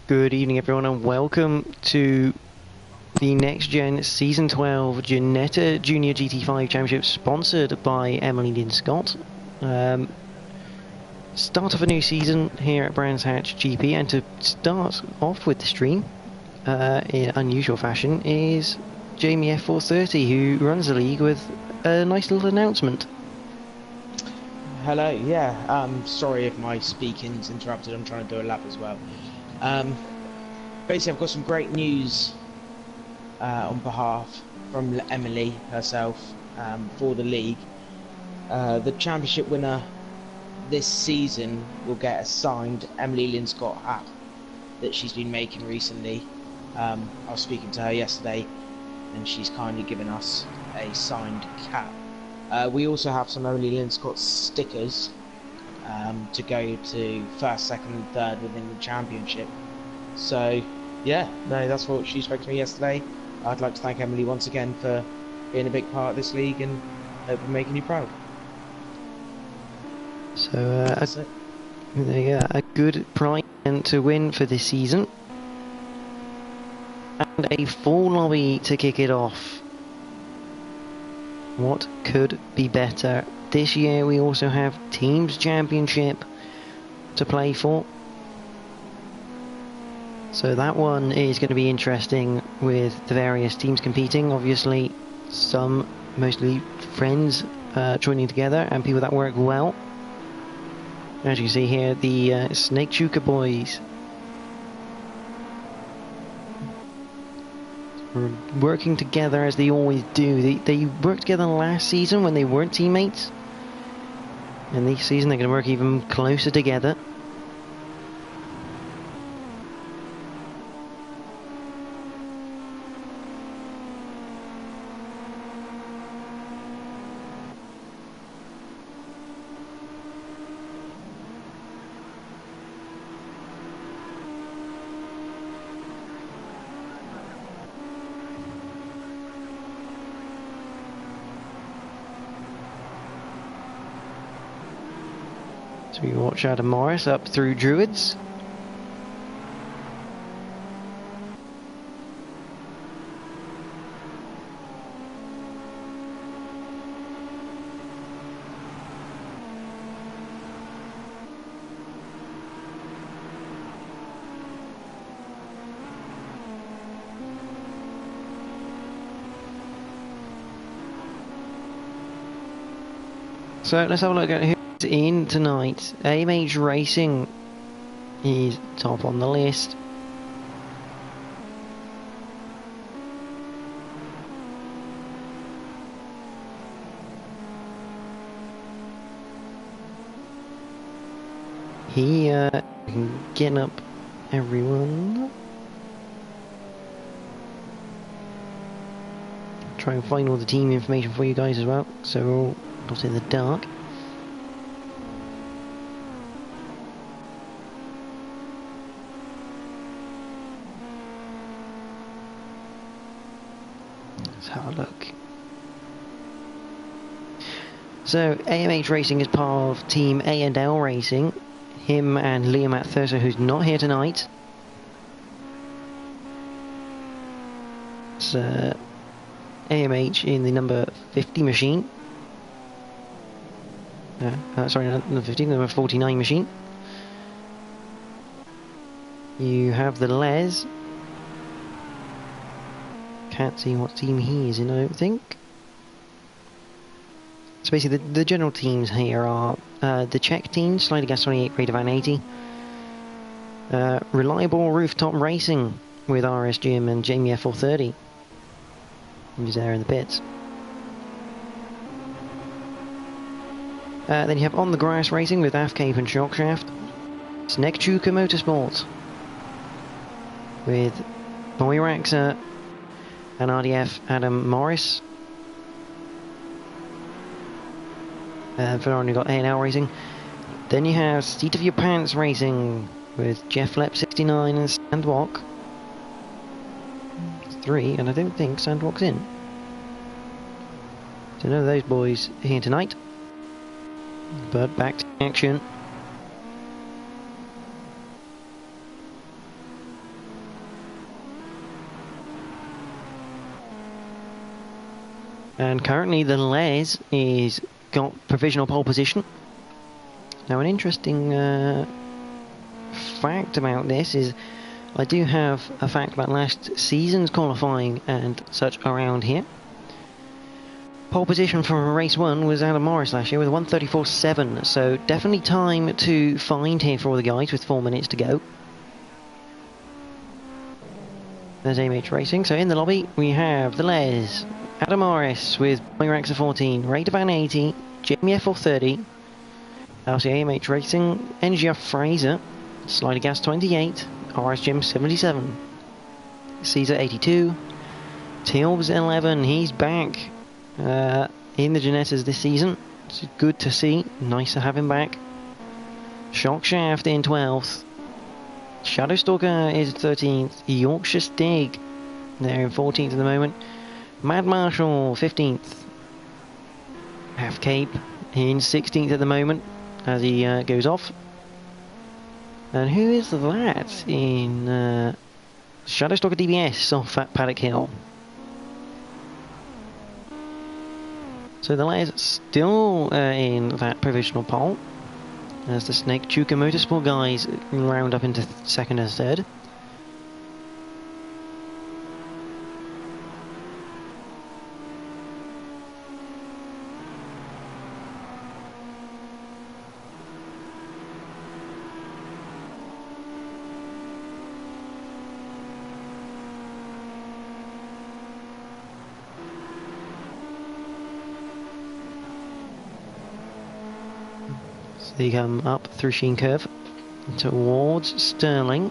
Good evening, everyone, and welcome to the Next Gen Season 12 Ginetta Junior GT5 Championship, sponsored by Emily Lynn Scott. Start of a new season here at Brands Hatch GP, and to start off with the stream, in unusual fashion, is Jamie F430, who runs the league, with a nice little announcement. Hello, yeah, sorry if my speaking's interrupted, I'm trying to do a lap as well. Basically I've got some great news on behalf from Emily herself for the league. The championship winner this season will get a signed Emily Lynn Scott hat that she's been making recently. I was speaking to her yesterday and she's kindly given us a signed cap. We also have some Emily Lynn Scott stickers to go to first, second and third within the championship. So yeah, no, that's what she spoke to me yesterday. I'd like to thank Emily once again for being a big part of this league and for making you proud. So a good prize to win for this season, and a full lobby to kick it off. What could be better? This year we also have Teams Championship to play for. So that one is going to be interesting, with the various teams competing. Obviously, some mostly friends joining together and people that work well. As you can see here, the Snake Chuka boys working together as they always do. They worked together last season when they weren't teammates, and this season they're going to work even closer together. So we watch Adam Morris up through Druids. So let's have a look at who's in tonight. AMH Racing is top on the list. He can get up everyone. Try and find all the team information for you guys as well, so we're all not in the dark. Let's have a look. So AMH Racing is part of Team A&L Racing. Him and Liam at Thurso, who's not here tonight. It's AMH in the number 50 machine. Sorry, not number 50, number 49 machine. You have the Les. Can't see what team he is in, I don't think. So basically the general teams here are the Czech team, Slider Gas 28, Radar Van 80. Reliable Rooftop Racing with RS Jim and Jamie F430. He's there in the pits. Then you have On the Grass Racing with Afcape and Shockshaft. Snake Chuka Motorsport with Boyraxa and RDF Adam Morris. For only got A&L Racing. Then you have Seat of Your Pants Racing with Jeff Lep 69 and Sandwalk. 3, and I don't think Sandwalk's in. So none of those boys here tonight. But back to action. And currently the Les is got provisional pole position. Now an interesting fact about this is I do have a fact about last season's qualifying and such around here. Pole position for race 1 was Adam Morris last year with 1:34.7, so definitely time to find here for all the guys with 4 minutes to go. There's AMH Racing, so in the lobby we have the Les, Adam Morris with Boeing Rexa 14, Rd1 80, Jamie F 30, LC AMH Racing, NGF Fraser, Slider Gas 28, RS Jim 77, Caesar 82, Tilbs 11, he's back in the Ginettas this season. It's good to see, nice to have him back. Shock Shaft in 12th, Shadowstalker is 13th, Yorkshire Stig, they're in 14th at the moment, Mad Marshall 15th, Half Cape in 16th at the moment as he goes off. And who is that in Shadowstalker DBS off at Paddock Hill? So the Les still in that provisional pole as the Snake Chuka Motorsport guys round up into second and third. So they come up through Sheen Curve towards Sterling.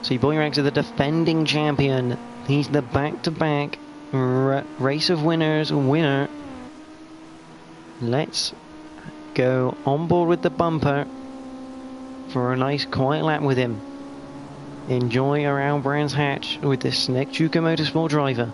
So Boy Rags are the defending champion. He's the back-to-back Race of Winners winner. Let's go on board with the bumper for a nice quiet lap with him. Enjoy around Brands Hatch with this Snake Chuka Motorsport driver.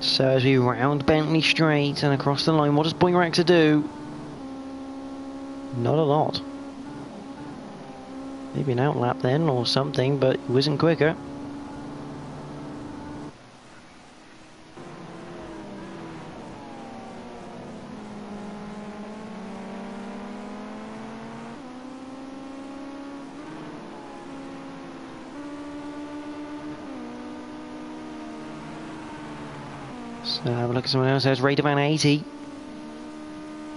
So as we round Bentley Straight and across the line, what does Boy Raxa do? Not a lot. Maybe an outlap then or something, but it wasn't quicker. So have a look at someone else. There's Rd1 80,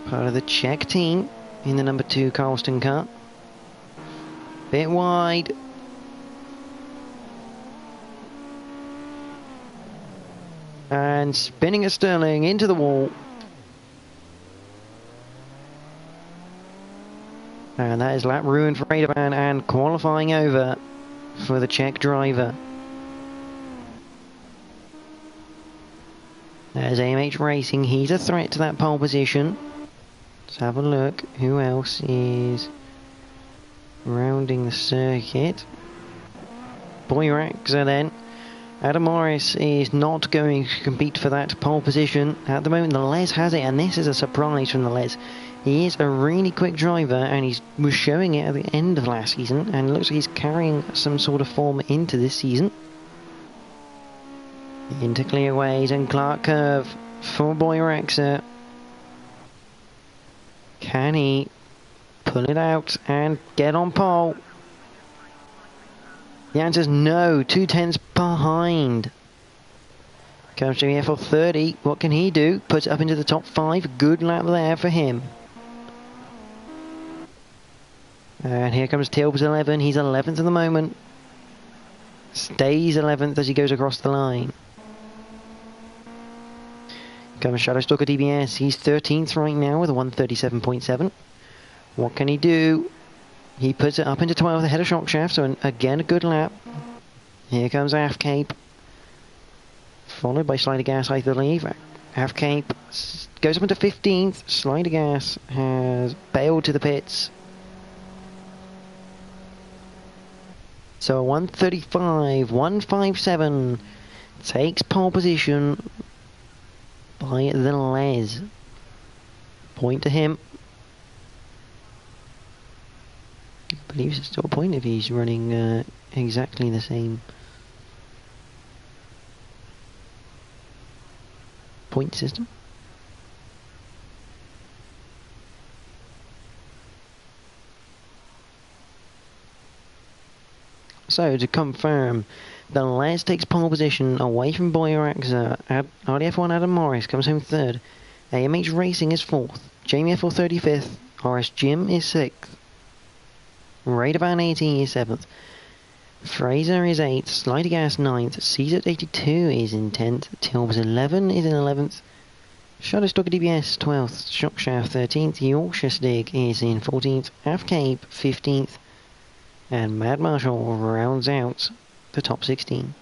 part of the Czech team in the number 2 Carlston car. Bit wide. And spinning at Sterling into the wall. And that is lap ruined for Rd1 and qualifying over for the Czech driver. There's AMH Racing, he's a threat to that pole position. Let's have a look, who else is rounding the circuit. Boyraxa then. Adam Morris is not going to compete for that pole position. At the moment, the Les has it, and this is a surprise from the Les. He is a really quick driver, and he was showing it at the end of last season, and it looks like he's carrying some sort of form into this season. Into clearways and Clark curve for Boyraxa. Can he pull it out and get on pole? The answer is no. 2/10 behind. Comes to the FL30. What can he do? Puts it up into the top 5. Good lap there for him. And here comes Tilbs 11. He's 11th at the moment. Stays 11th as he goes across the line. Comes Shadowstalker DBS. He's 13th right now with a 137.7. What can he do? He puts it up into 12th ahead of Shockshaft, so again a good lap. Here comes Half Cape. Followed by Slider Gas, I believe. Half Cape goes up into 15th. Slider Gas has bailed to the pits. So a 135, 157 takes pole position by the Les. Point to him. I believe it's still a point if he's running exactly the same point system. So to confirm, the Les takes pole position away from Boyraxa. RDF1 Adam Morris comes home 3rd. AMH Racing is 4th. Jamie FL 35th. RS Jim is 6th. Raidervan 80 is 7th. Fraser is 8th. Slider Gas 9th. Caesar 82 is in 10th. Tilbs 11 is in 11th. Shadowstalker DBS 12th. Shockshaft 13th. Yorkshire Stig is in 14th. Half Cape 15th. And Mad Marshall rounds out the top 16.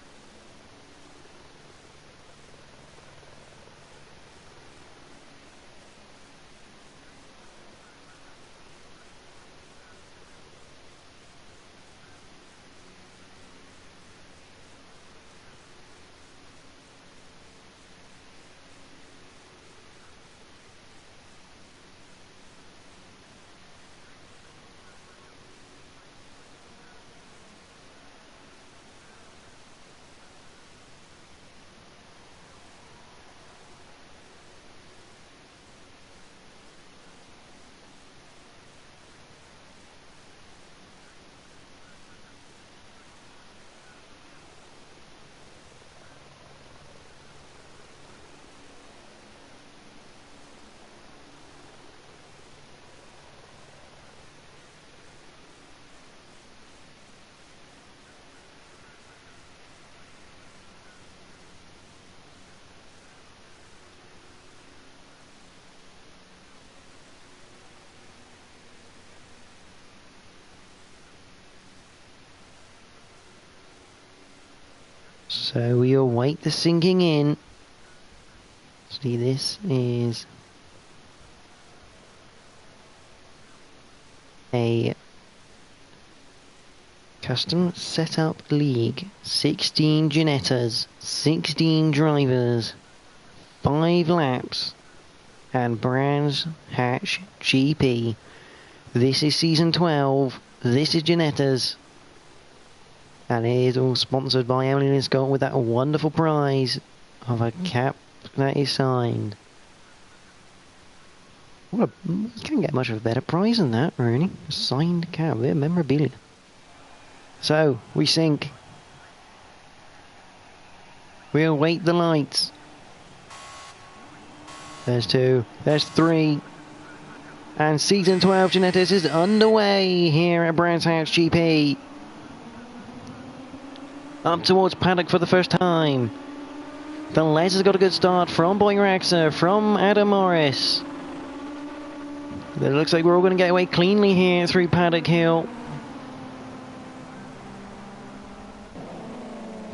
So we await the sinking in. See, this is a custom setup league. 16 Ginettas, 16 drivers, 5 laps, and Brands Hatch GP. This is season 12. This is Ginetta's. And it is all sponsored by Emily and Scott with that wonderful prize of a cap that is signed. You can't get much of a better prize than that, really. A signed cap, a bit of memorabilia. So, we sink. We await the lights. There's 2, there's 3. And season 12 Genetics is underway here at Brands Hatch GP. Up towards paddock for the first time. The Les has got a good start from Boyraxa, from Adam Morris. It looks like we're all going to get away cleanly here through Paddock Hill.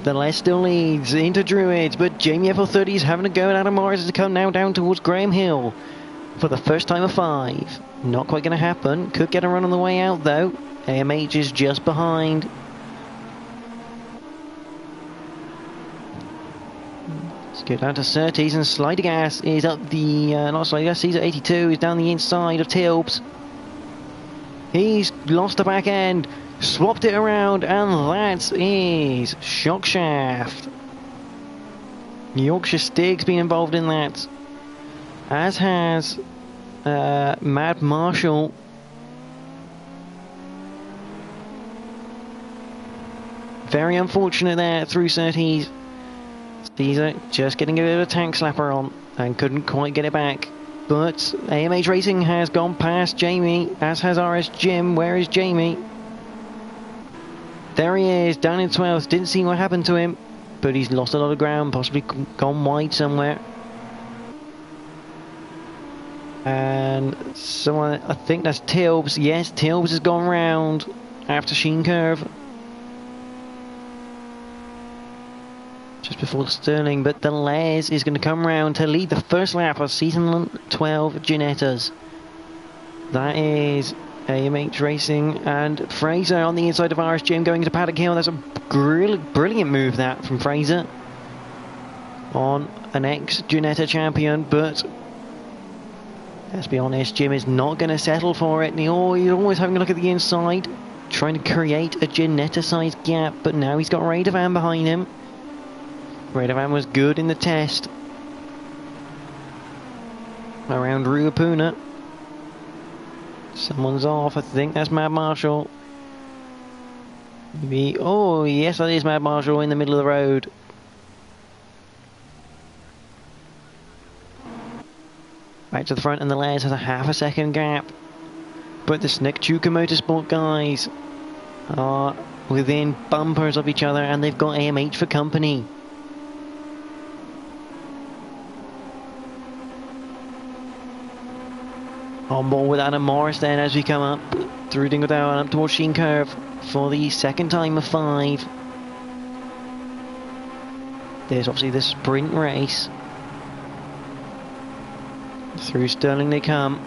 The Les still leads into Druids, but Jamie FL30 is having a go at Adam Morris to come now down towards Graham Hill for the first time of 5. Not quite going to happen. Could get a run on the way out though. AMH is just behind. Go down to Surtees, and Slider Gas is up the, not Slider Gas, he's at 82, he's down the inside of Tilbs. He's lost the back end, swapped it around, and that is Shock Shaft. Yorkshire Stig's been involved in that, as has Mad Marshall. Very unfortunate there through Surtees. Caesar just getting a bit of a tank slapper on and couldn't quite get it back. But AMH Racing has gone past Jamie, as has RS Jim. Where is Jamie? There he is, down in 12th. Didn't see what happened to him, but he's lost a lot of ground, possibly gone wide somewhere. And someone, I think that's Tilbs. Yes, Tilbs has gone round after Sheen Curve. Just before Sterling, but the Les is going to come round to lead the first lap of season 12 Ginettas. That is AMH Racing and Fraser on the inside of RS Jim going into Paddock Hill. That's a brilliant move that from Fraser on an ex-Ginetta champion, but let's be honest, Jim is not going to settle for it. He's always having a look at the inside, trying to create a Ginetta-sized gap, but now he's got Rd1 behind him. Rd1 was good in the test around Ruapuna. Someone's off, I think that's Mad Marshall. Maybe, oh yes, that is Mad Marshall in the middle of the road. Back to the front, and the Les has a half a second gap. But the Snekchuka Motorsport guys are within bumpers of each other, and they've got AMH for company. On board with Adam Morris then as we come up through Dingledown and up towards Sheen Curve for the second time of 5. There's obviously the sprint race. Through Stirling they come,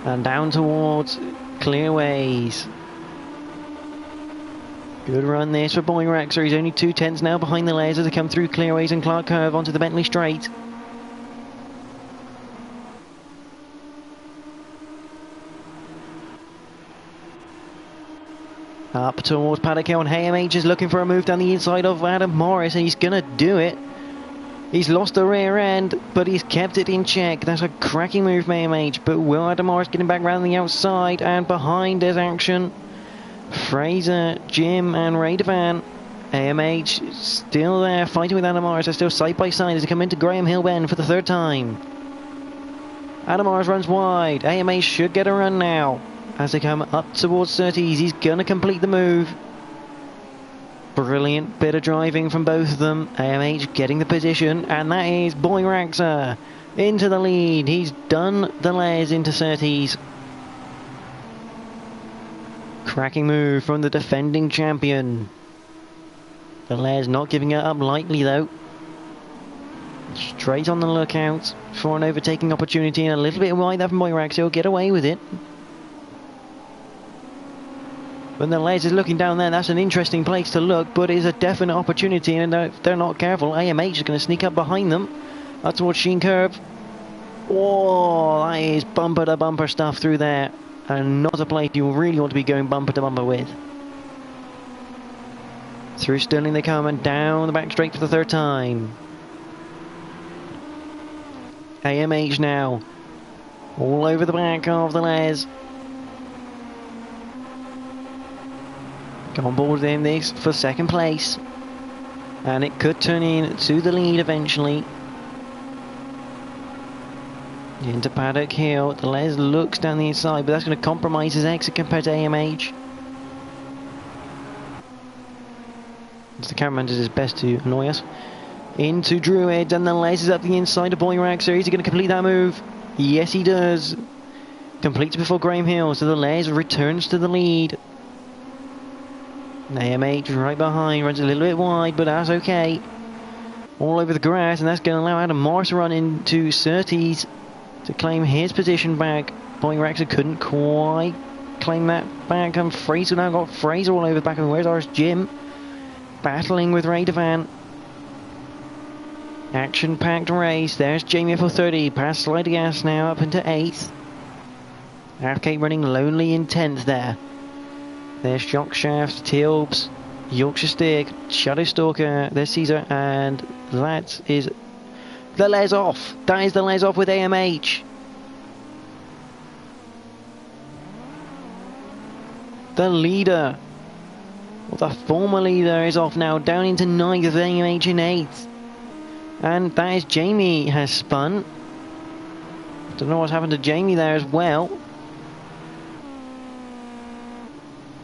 and down towards Clearways. Good run this for Boeing Rexer. He's only 2 tenths now behind the Les as they come through Clearways and Clark Curve onto the Bentley Straight. Up towards Paddock Hill, and AMH is looking for a move down the inside of Adam Morris, and he's going to do it. He's lost the rear end, but he's kept it in check. That's a cracking move from AMH, but will Adam Morris get him back round the outside? And behind there's action. Fraser, Jim and Rd1. AMH still there, fighting with Adam Morris. They're still side by side as they come into Graham Hill Bend for the 3rd time. Adam Morris runs wide. AMH should get a run now. As they come up towards Surtees, he's going to complete the move. Brilliant bit of driving from both of them. AMH getting the position, and that is Boeing Rexer into the lead. He's done the Les into Surtees. Cracking move from the defending champion. The Les not giving it up lightly though. Straight on the lookout for an overtaking opportunity, and a little bit wide there from Boeing Rexer. He'll get away with it. When the Les is looking down there, that's an interesting place to look, but it's a definite opportunity, and if they're not careful, AMH is going to sneak up behind them, up towards Sheen Curve. Oh, that is bumper to bumper stuff through there, and not a place you really want to be going bumper to bumper with. Through Stirling they come, and down the back straight for the 3rd time. AMH now, all over the back of the Les. On board with him this for 2nd place, and it could turn into the lead eventually. Into Paddock Hill, the Les looks down the inside, but that's going to compromise his exit compared to AMH. The cameraman does his best to annoy us. Into Druids, and the Les is up the inside of Boeing Rexer. Is he going to complete that move? Yes, he does. Completes before Graham Hill, so the Les returns to the lead. AMH right behind, runs a little bit wide, but that's okay. All over the grass, and that's going to allow Adam Morris to run into Surtees to claim his position back. Boeing Rexer couldn't quite claim that back, and Fraser now got Fraser all over the back of him. Where's RS Jim? Battling with Rd1. Action-packed race. There's Jamie for 30. Past Slider Gas now up into 8th. Halfcape running lonely in 10th there. There's Shockshaft, Tilbs, Yorkshire Stick, Shadow Stalker, there's Caesar, and that is the Les off. That is the Les off with AMH. The leader, well, the former leader, is off now, down into 9th with AMH in 8th. And that is Jamie has spun. Don't know what's happened to Jamie there as well.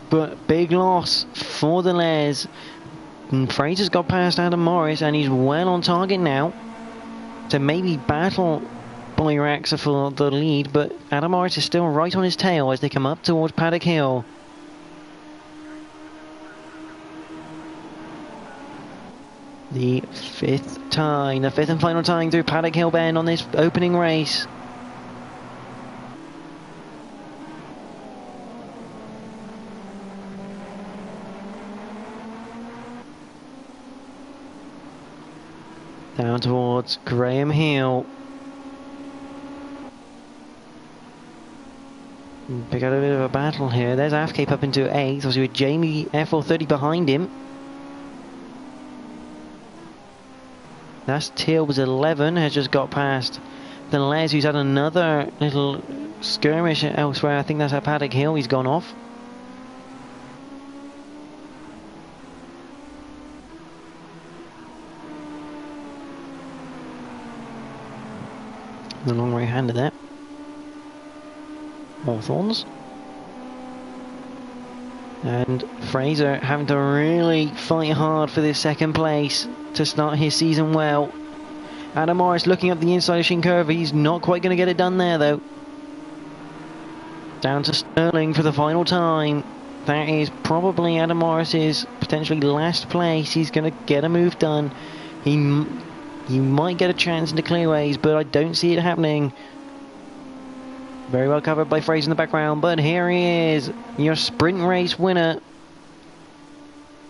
But big loss for the Les. And Fraser's got past Adam Morris and he's well on target now to maybe battle Boyraxa for the lead, but Adam Morris is still right on his tail as they come up towards Paddock Hill. The fifth and final tying through Paddock Hill Bend on this opening race. Down towards Graham Hill. Pick out a bit of a battle here. There's Afcape up into 8th, obviously with Jamie F430 behind him. That's Tilbs 11, has just got past the Les, who's had another little skirmish elsewhere. I think that's at Paddock Hill, he's gone off. The long right-hander there. Hawthorns. And Fraser having to really fight hard for this second place to start his season well. Adam Morris looking up the inside of Shin Curve. He's not quite going to get it done there though. Down to Sterling for the final time. That is probably Adam Morris's potentially last place. He's going to get a move done. He might get a chance into clearways, but I don't see it happening. Very well covered by Fraser in the background, but here he is, your sprint race winner.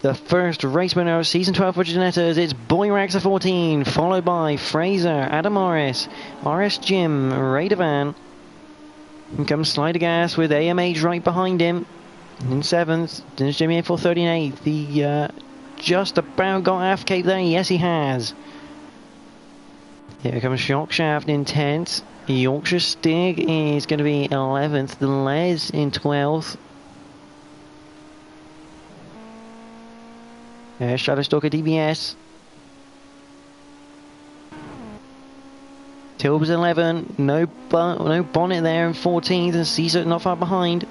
The first race winner of Season 12 for Ginettas. It's Boyraxa 14, followed by Fraser, Adam Morris, RS Jim, Rd1. And comes Slider Gas with AMH right behind him. In 7th, there's Jimmy A430 in 8th. He just about got Afcape there, yes he has. Here comes Shockshaft in 10th. Yorkshire Stig is going to be 11th. The Les in 12th. Shadow Stalker DBS. Tilbs 11. No bonnet there in 14th. And Caesar not far behind.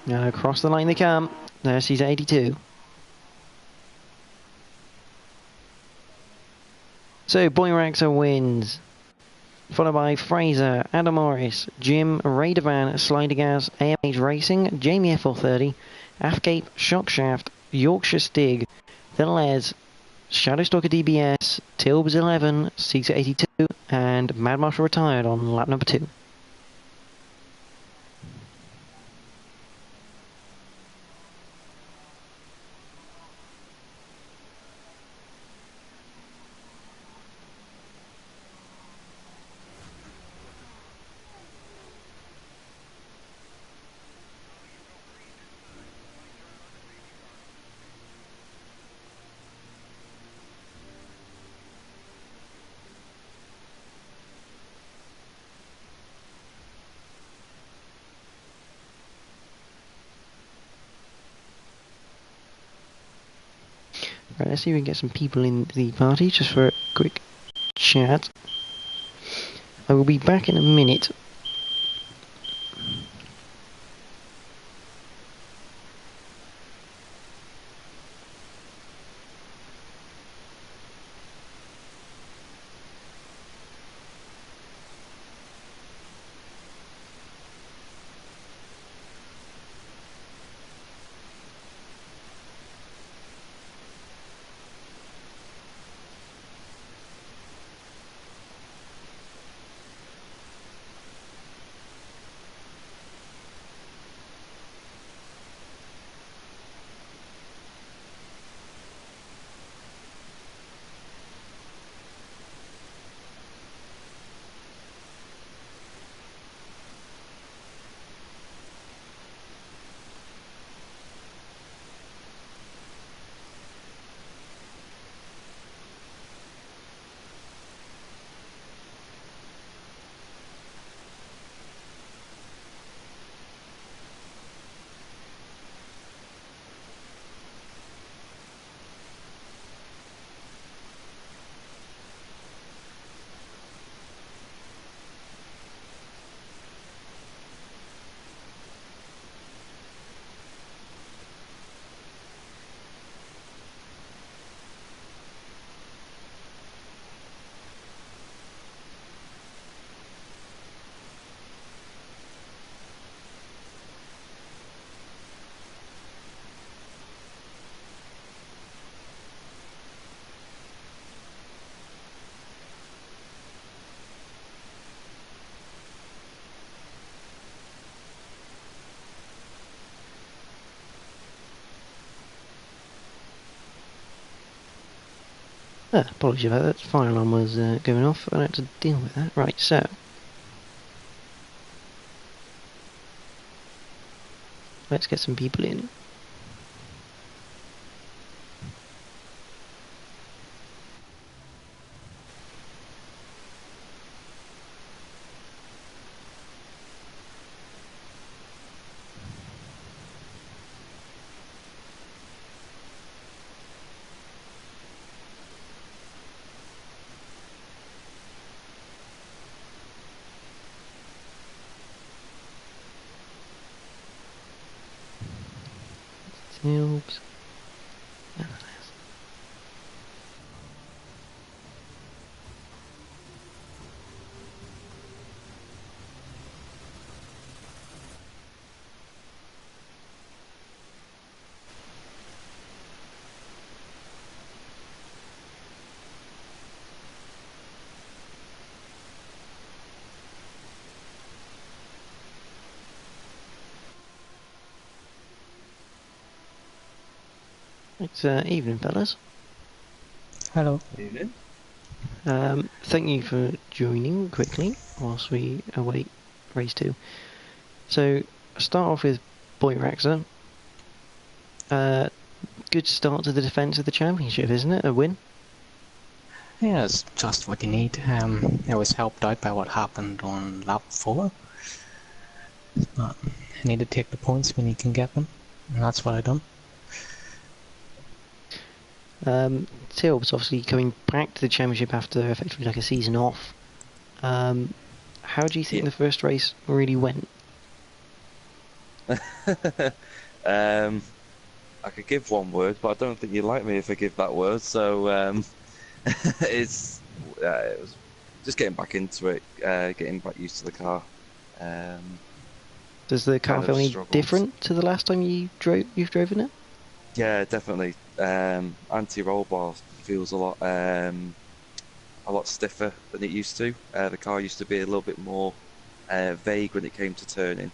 Across the line they come. There's Caesar 82. So Boyraxa wins, followed by Fraser, Adam Morris, Jim, Rd1, Slider Gas, AMH Racing, Jamie F430, Afcape, Shockshaft, Yorkshire Stig, The Les, Shadowstalker DBS, Tilbs 11, Caesar 82, and Mad Marshall retired on lap number 2. Right, let's see if we can get some people in the party just for a quick chat. I will be back in a minute. Apologies about that. Fire alarm was going off. I had to deal with that. Right, so let's get some people in. Oops. It's evening, fellas. Hello. Evening. Thank you for joining quickly whilst we await race 2. So, start off with Boy Raxa. Good start to the defence of the championship, isn't it? A win? Yeah, it's just what you need. It was helped out by what happened on lap 4. But you need to take the points when you can get them, and that's what I done. Tilb's obviously coming back to the championship after effectively like a season off. How do you think the first race really went? I could give one word, but I don't think you like me if I give that word. So it was just getting back into it, getting back used to the car. Does the car feel any different to the last time you've driven it? Yeah, definitely. Anti-roll bar feels a lot stiffer than it used to. The car used to be a little bit more vague when it came to turning.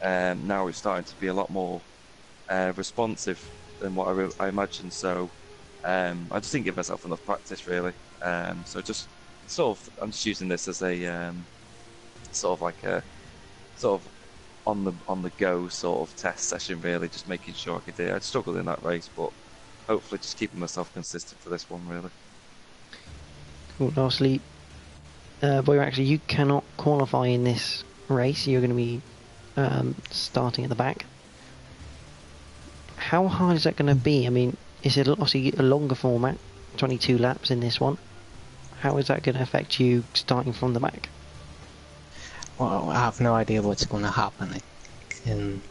Now it's starting to be a lot more responsive than what I imagined. So I just didn't give myself enough practice, really. So just I'm just using this as a sort of on the go sort of test session, really, just making sure I could do it. I struggled in that race, but hopefully just keeping myself consistent for this one, really. Cool. Lastly, Boy, actually, you cannot qualify in this race. You're going to be starting at the back. How hard is that going to be? I mean, is it obviously a longer format, 22 laps in this one? How is that going to affect you starting from the back? Well, I have no idea what's going to happen. It can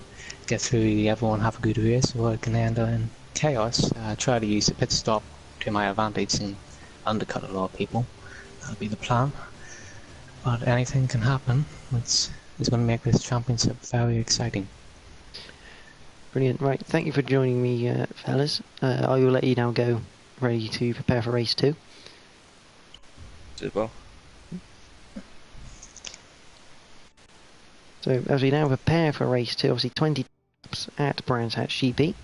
get through, everyone have a good race, or it can end in chaos. Try to use the pit stop to my advantage and undercut a lot of people. That'll be the plan. But anything can happen. It's going to make this championship very exciting. Brilliant. Right, thank you for joining me, fellas. I will let you now go, ready to prepare for race 2. Cheers, well. So as we now prepare for race 2, obviously 20 laps at Brands Hatch GP.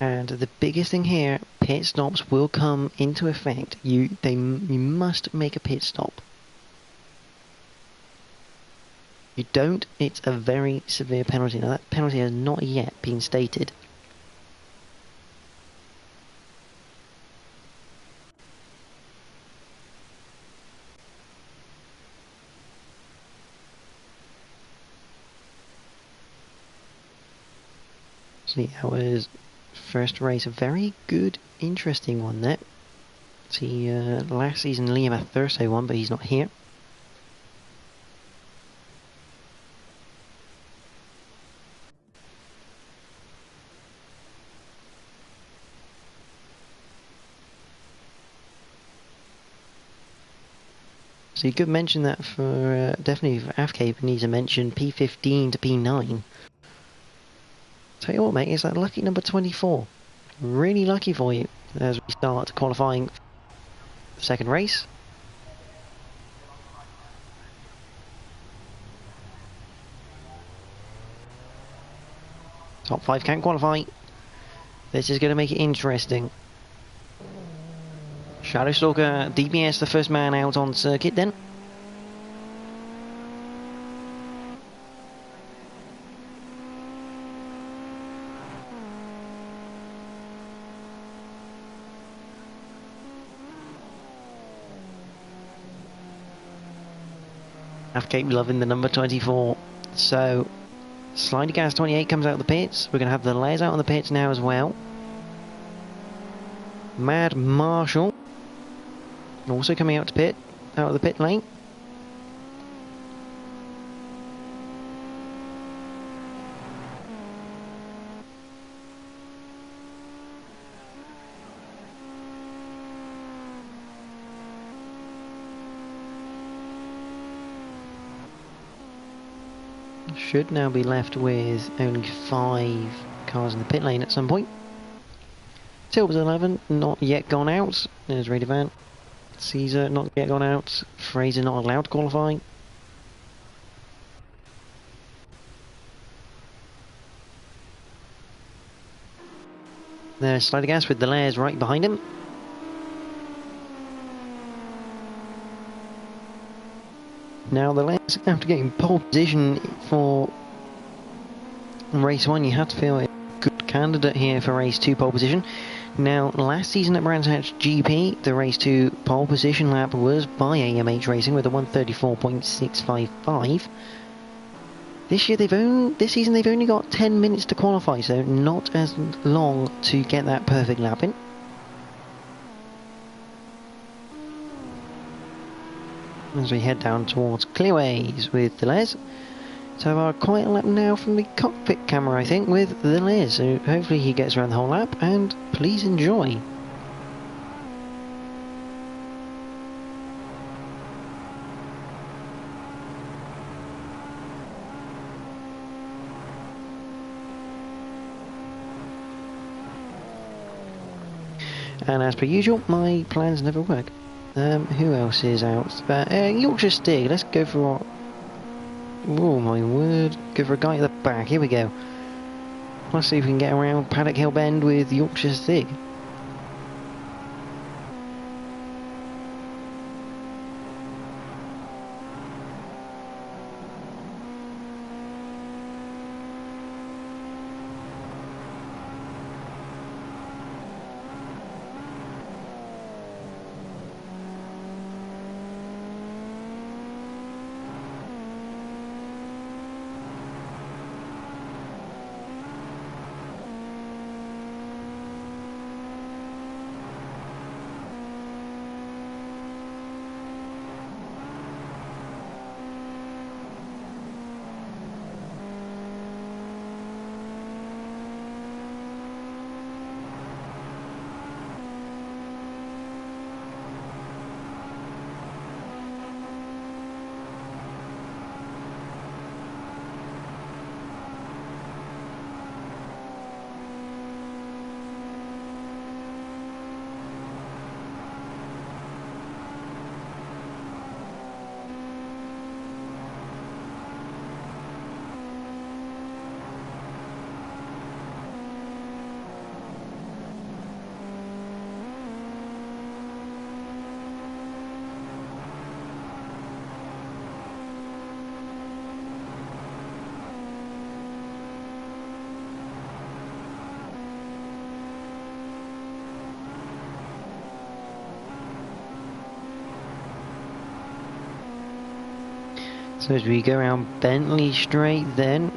And the biggest thing here, pit stops will come into effect. You must make a pit stop. You don't, it's a very severe penalty. Now that penalty has not yet been stated. See, that was first race, a very good, interesting one there. See, last season Liam Thursday won, but he's not here. So you could mention that for, definitely for AFCAPE needs to mention P15 to P9. Tell you what, mate, it's that lucky number 24. Really lucky for you as we start qualifying the second race. top 5 can't qualify. This is going to make it interesting. Shadowstalker, DBS, the first man out on circuit then. Cape loving the number 24. So, Slidy Gas 28 comes out of the pits. We're going to have the Les out on the pits now as well. Mad Marshall also coming out of the pit lane. Should now be left with only 5 cars in the pit lane at some point. Tilbers 11, not yet gone out. There's Radovan. Caesar, not yet gone out. Fraser, not allowed to qualify. There's Slider Gas with the layers right behind him. Now the layers after getting pole position for race 1, you have to feel a good candidate here for race 2 pole position. Now, last season at Brands Hatch GP, the race 2 pole position lap was by AMH Racing with a 1:34.655. This season they've only got 10 minutes to qualify, so not as long to get that perfect lap in. As we head down towards Clearways with Deleuze. So our quiet lap now from the cockpit camera, I think, with Deleuze. So hopefully he gets around the whole lap, and please enjoy. And as per usual, my plans never work. Who else is out? Yorkshire Stig. Let's go for... Oh my word. Go for a guy at the back. Here we go. Let's see if we can get around Paddock Hill Bend with Yorkshire Stig. So as we go around Bentley Straight then,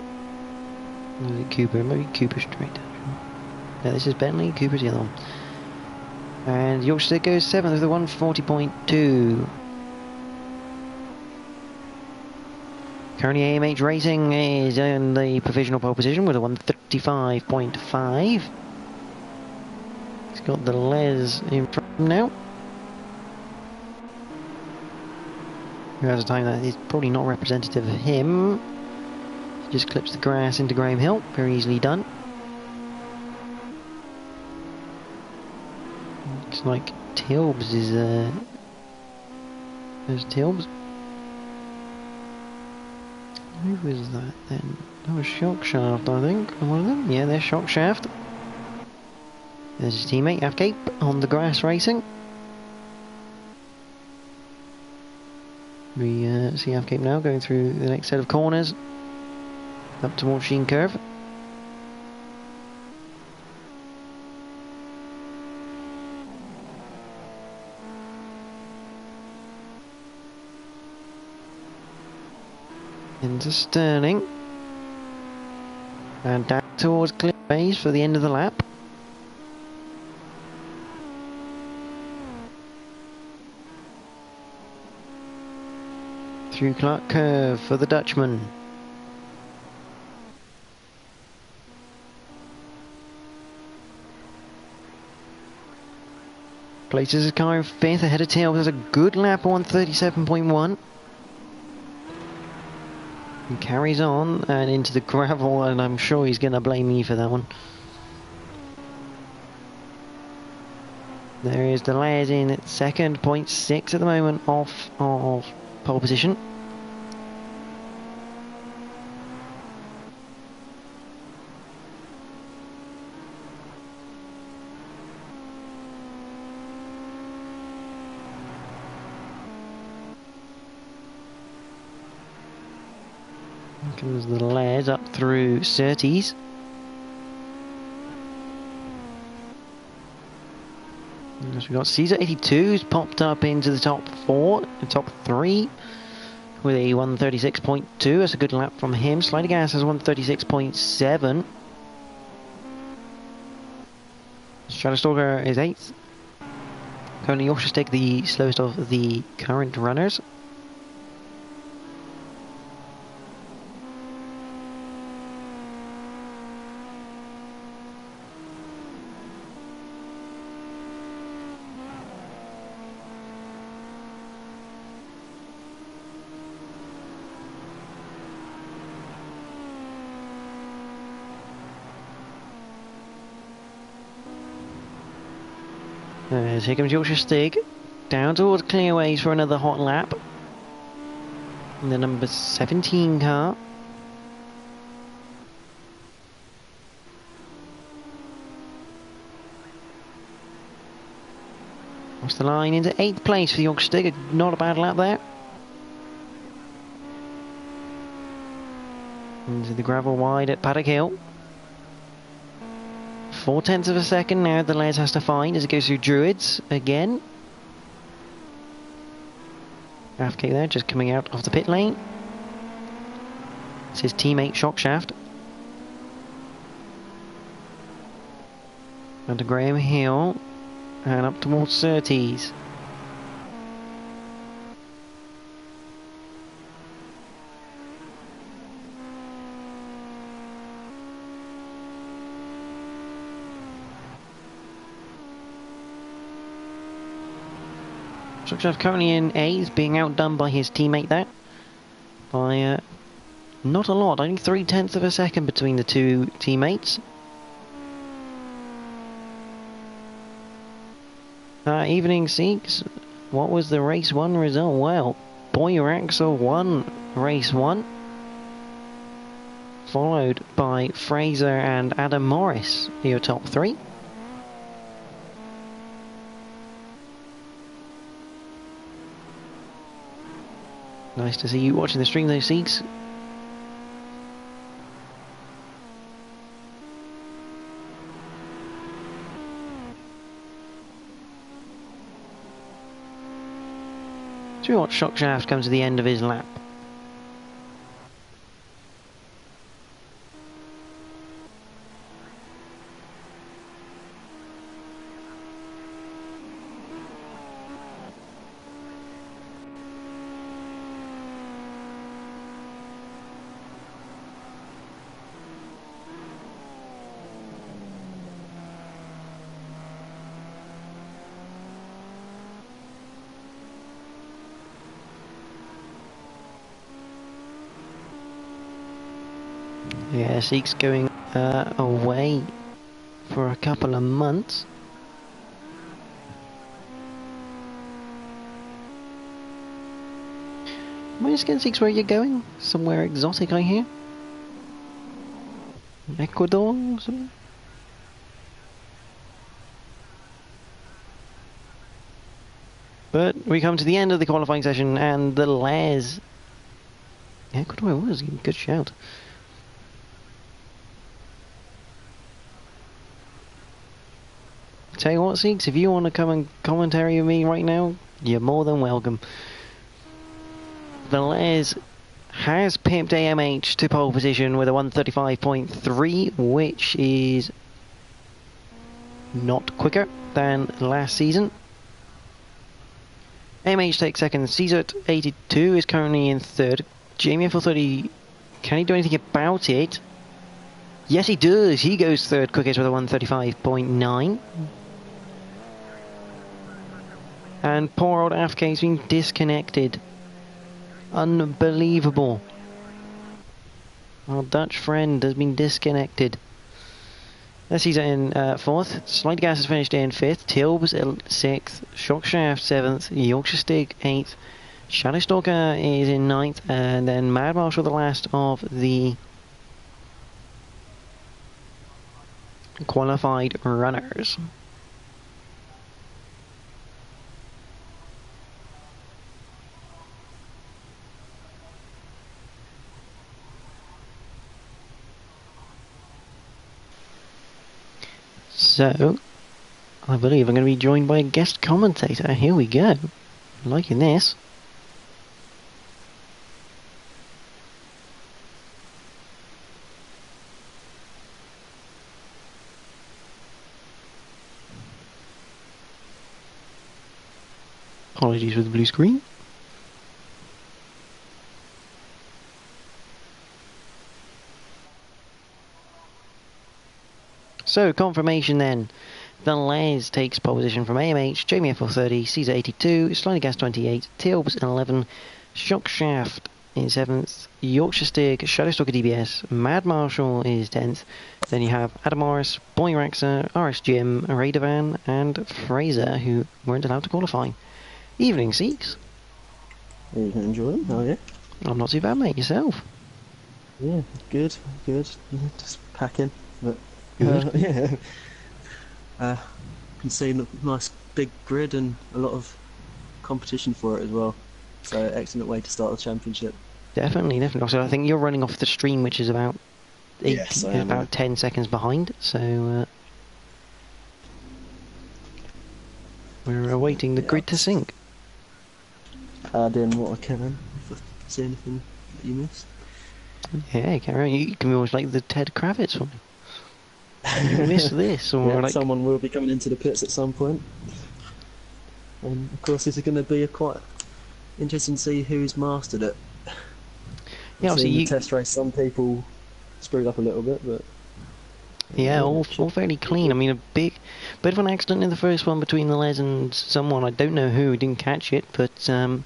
was it Cooper? Maybe Cooper Straight. No, this is Bentley, Cooper's the other one. And Yorkshire goes 7th with a 140.2. Currently AMH Racing is in the provisional pole position with a 135.5. He's got the Les in front of him now. Who has a time that is probably not representative of him. He just clips the grass into Graham Hill, very easily done. Looks like Tilbs is there's Tilbs. Who was that then? That was Shockshaft, I think. One of them? Yeah, there's Shockshaft. There's his teammate, Afcape, on the grass racing. We see Afcape now going through the next set of corners. Up towards Sheen Curve. Into Sterling. And down towards Clear Base for the end of the lap. Through Clark Curve for the Dutchman. Places his car in 5th ahead of tail. There's a good lap on 37.1. He carries on and into the gravel, and I'm sure he's going to blame me for that one. There is Deleuze in at 2nd, 0.6 at the moment, off of pole position. Comes the layers up through Surtees. So we've got Caesar 82 who's popped up into the top 4, the top 3 with a 136.2. That's a good lap from him. Slider Gas has 136.7. Shadowstalker is 8th. Currently Yorkshire Stick the slowest of the current runners. Here comes Yorkshire Stig, down towards Clearways for another hot lap. In the number 17 car. Across the line into 8th place for Yorkshire Stig, not a bad lap there. Into the gravel wide at Paddock Hill. 0.4 of a second now the Les has to find as it goes through Druids again. Afcape there just coming out of the pit lane. It's his teammate Shockshaft. Under Graham Hill and up towards Surtees. Shockshaft currently in A, is being outdone by his teammate there. By not a lot, only 0.3 of a second between the two teammates. Evening Seeks, what was the race 1 result? Well, Boyer Axel won race 1. Followed by Fraser and Adam Morris, your top 3. Nice to see you watching the stream, those Seeks. See what Shockshaft comes to the end of his lap. Yeah, Seek's going away for a couple of months. -6, where are you going? Somewhere exotic, I hear? Ecuador or something? But we come to the end of the qualifying session, and the Les... Ecuador was a good shout. Tell you what, Seeks, if you want to come and commentary with me right now, you're more than welcome. The Les has pipped AMH to pole position with a 135.3, which is not quicker than last season. AMH takes second. Caesar 82 is currently in third. Jamie F30, can he do anything about it? Yes, he does. He goes third quickest with a 135.9. And poor old AFK's been disconnected. Unbelievable. Our Dutch friend has been disconnected. Caesar in fourth. Slide Gas has finished in fifth. Tilbs 6th. Shockshaft 7th. Yorkshire Stig 8th. Shadowstalker is in 9th. And then Mad Marshall, the last of the qualified runners. So, I believe I'm going to be joined by a guest commentator. Here we go. Liking this. Apologies for the blue screen. So, confirmation then. The Les takes pole position from AMH, Jamie F30, Caesar 82, Sliding Gas 28, Tilbs 11, Shockshaft in 7th, Yorkshire Stig, Shadowstalker DBS, Mad Marshall is 10th. Then you have Adam Morris, Boy Raxa, RS Jim, Raidervan, and Fraser, who weren't allowed to qualify. Evening, Seeks. Evening, Jordan. How are you? I'm not too bad, mate. Yourself? Yeah, good. Yeah, just packing, but Good. yeah. Can see a nice big grid and a lot of competition for it as well. So excellent way to start the championship. Definitely. Also, I think you're running off the stream, which is about Yes, I am, about 10 seconds behind. So we're awaiting the grid to sync. Add in what I can if I see anything that you missed. Yeah, Karen, you can be almost like the Ted Kravitz one. You missed this, or Yeah, like someone will be coming into the pits at some point. And of course, this is going to be a quite interesting to see who's mastered it. Yeah, obviously in the you. test race, some people screwed up a little bit, but Yeah, all fairly clean. I mean, a bit of an accident in the first one between the Les and someone. I don't know who didn't catch it, but yeah,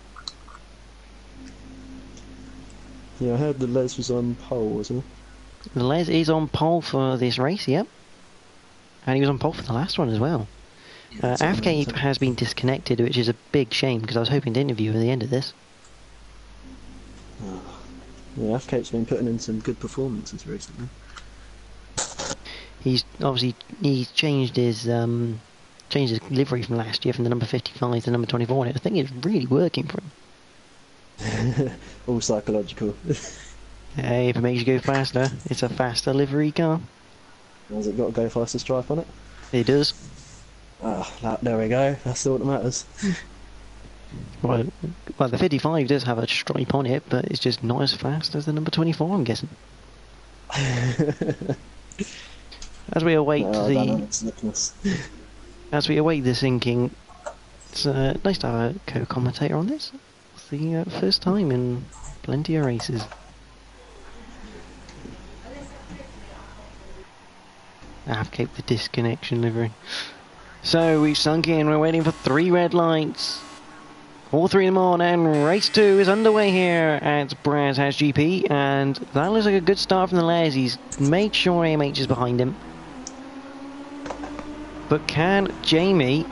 I heard the Les was on pole, wasn't he? the Les is on pole for this race. Yep, and he was on pole for the last one as well. AFK has been disconnected, which is a big shame because I was hoping to interview at the end of this. Yeah, FK's been putting in some good performances recently. He's changed his livery from last year from the number 55 to number 24, and I think it's really working for him. All psychological. Hey, if it makes you go faster, it's a faster livery car. Has it got a go faster stripe on it? It does. Ah, there we go. That's all that matters. Well, the 55 does have a stripe on it, but it's just not as fast as the number 24, I'm guessing. As we await as we await the syncing, it's nice to have a co-commentator on this. It's the first time in plenty of races. I've kept the disconnection livery. So we've sunk in, we're waiting for 3 red lights. All 3 of them on, and race 2 is underway here at Brands House GP, and that looks like a good start from the Les. He's made sure AMH is behind him. But can Jamie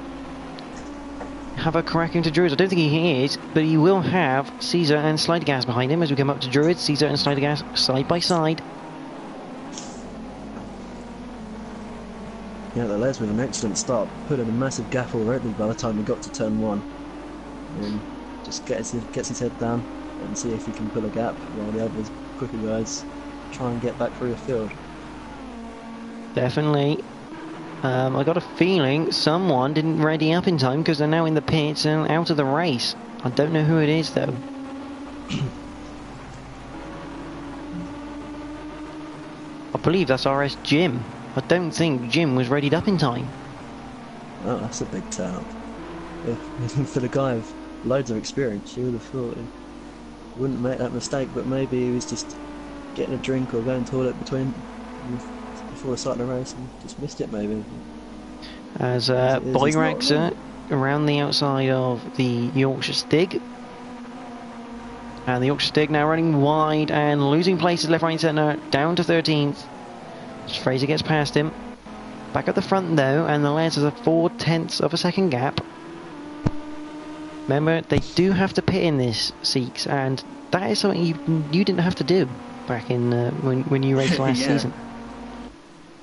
have a crack into Druids? I don't think he is, but he will have Caesar and Slidergas behind him as we come up to Druids. Caesar and Slidergas side by side. Yeah, the Les with an excellent start, put in a massive gap already by the time he got to turn 1. And just gets his head down and see if he can pull a gap while the others, quicker guys, try and get back through the field. Definitely. I got a feeling someone didn't ready up in time because they're now in the pits and out of the race. I don't know who it is though. I believe that's RS Jim. I don't think Jim was readied up in time. Oh, that's a big turn-up. For the guy with loads of experience, you would have thought he wouldn't make that mistake, but maybe he was just getting a drink or going to the toilet before starting the race and just missed it maybe. As Boyraxer around the outside of the Yorkshire Stig. And the Yorkshire Stig now running wide and losing places left, right and centre, down to 13th. Fraser gets past him. Back at the front though, and the Les has a 0.4 of a second gap. Remember, they do have to pit in this, Seeks, and that is something you didn't have to do back in when you raced last season.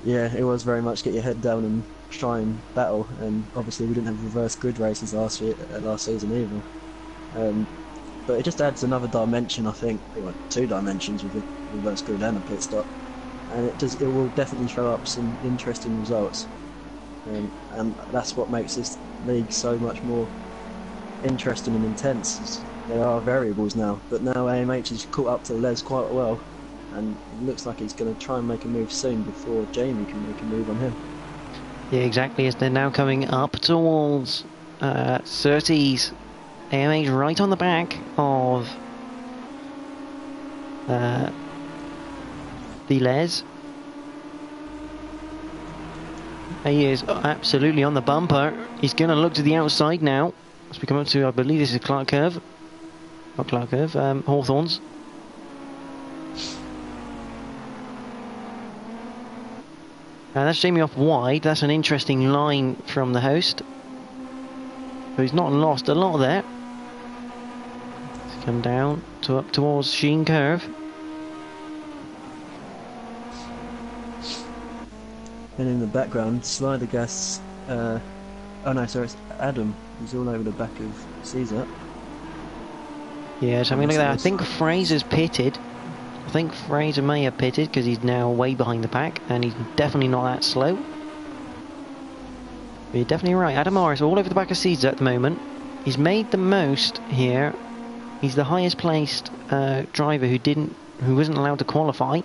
Yeah, it was very much get your head down and try and battle, and obviously we didn't have reverse grid races last season either. But it just adds another dimension, I think. Well, 2 dimensions with a reverse grid and a pit stop, and it will definitely throw up some interesting results. And that's what makes this league so much more interesting and intense. There are variables now, but now AMH has caught up to Les quite well, and it looks like he's going to try and make a move soon before Jamie can make a move on him. Yeah, exactly, as they're now coming up towards 30s. AMH right on the back of the Les. He is absolutely on the bumper. He's going to look to the outside now. As we come up to, I believe this is Clark Curve. Not Clark Curve, Hawthorns. And that's Jamie off wide. That's an interesting line from the host. But he's not lost a lot there. Let's come down to up towards Sheen Curve. And in the background, Slidergas. Oh no, sorry, it's Adam. He's all over the back of Caesar. Yeah, so I mean, look at that. I think Fraser's pitted. I think Fraser may have pitted because he's now way behind the pack, and he's definitely not that slow. But you're definitely right. Adam Morris all over the back of Caesar at the moment. He's made the most here. He's the highest placed driver who wasn't allowed to qualify.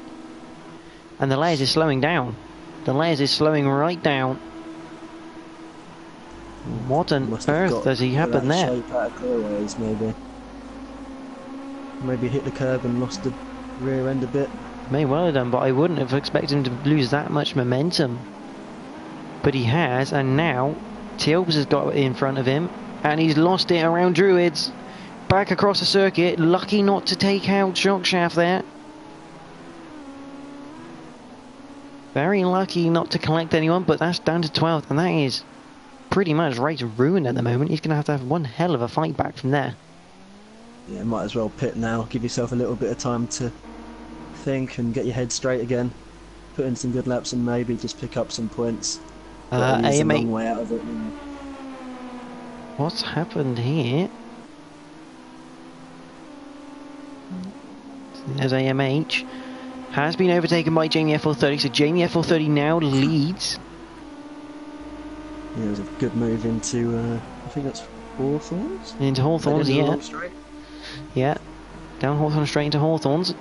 And the Les is slowing down. The Les is slowing right down. What on earth does he happen there? Shape out of clearways, maybe hit the curb and lost the rear end a bit. May well have done, but I wouldn't have expected him to lose that much momentum. But he has, and now Tilbs has got in front of him, and he's lost it around Druids. Back across the circuit, lucky not to take out Shockshaft there. Very lucky not to collect anyone, but that's down to 12th, and that is pretty much race ruined at the moment. He's going to have one hell of a fight back from there. Yeah, might as well pit now. Give yourself a little bit of time to think and get your head straight again. Put in some good laps and maybe just pick up some points. He's a long way out of it. What's happened here? There's AMH. Has been overtaken by Jamie FL30, so Jamie FL30 now leads. Yeah, it was a good move into, I think that's Hawthorns? Into Hawthorns, yeah. Yeah, down Hawthorns straight into Hawthorns.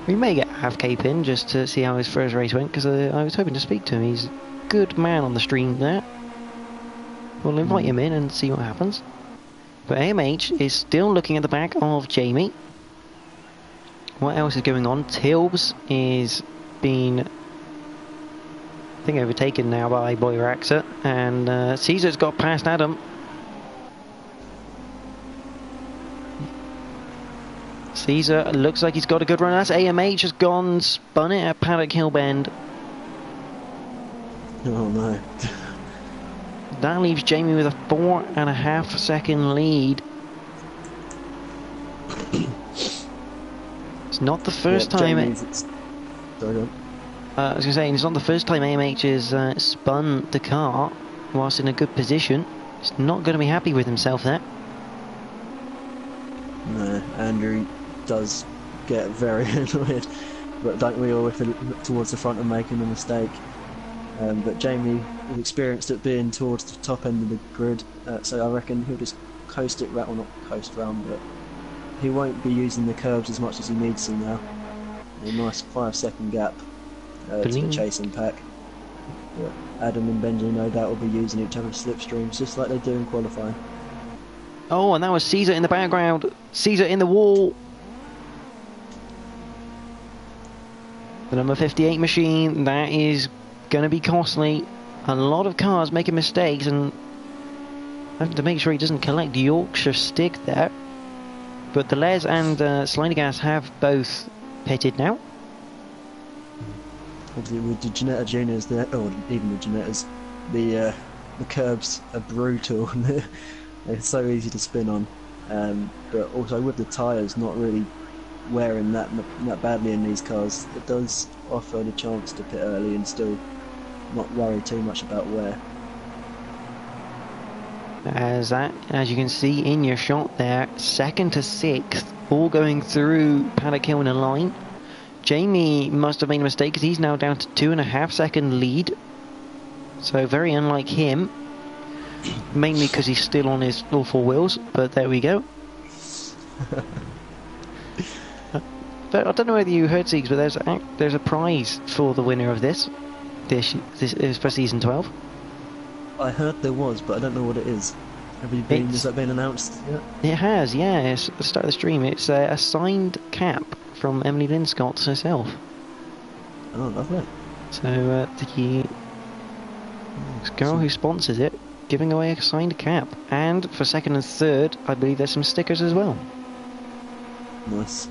We may get half Cape in just to see how his first race went, because I was hoping to speak to him. He's a good man on the stream there. We'll invite him in and see what happens. But AMH is still looking at the back of Jamie. What else is going on? Tilbs is being, I think, overtaken now by Boyraxer, and Caesar's got past Adam. Caesar looks like he's got a good run. That's AMH has gone, spun it at Paddock Hill Bend. Oh no. That leaves Jamie with a 4.5 second lead. It's not the first time. Sorry, go on. I was going to say, it's not the first time AMH has spun the car whilst in a good position. He's not going to be happy with himself there. No, Andrew does get very annoyed, but don't we all if we look towards the front and making a mistake? But Jamie is experienced at being towards the top end of the grid, so I reckon he'll just coast it round, well not coast round, but he won't be using the curbs as much as he needs to now. A nice 5-second gap to the chasing pack. But Adam and Benji no doubt will be using each other's slipstreams just like they do in qualifying. Oh, and that was Caesar in the background. Caesar in the wall. The number 58 machine, that is going to be costly. A lot of cars making mistakes and having to make sure he doesn't collect the Yorkshire stick there. But the Les and Slidergas have both pitted now. Obviously with the Ginetta Juniors there, or even the Ginettas, the curbs are brutal. They're so easy to spin on, but also with the tyres not really wearing that badly in these cars, it does offer the chance to pit early and still not worry too much about wear. As you can see in your shot there, 2nd to 6th, all going through Paddock Hill in a line. Jamie must have made a mistake because he's now down to 2.5 second lead, so very unlike him. Mainly because he's still on his all 4 wheels, but there we go. But I don't know whether you heard, Siegs, but there's a prize for the winner of this is for season 12. I heard there was, but I don't know what it is. Has that been announced yet? It has, yeah. It's at the start of the stream. It's a signed cap from Emily Lynn Scott herself. Oh, lovely. So the girl who sponsors it giving away a signed cap, and for 2nd and 3rd, I believe there's some stickers as well. Nice.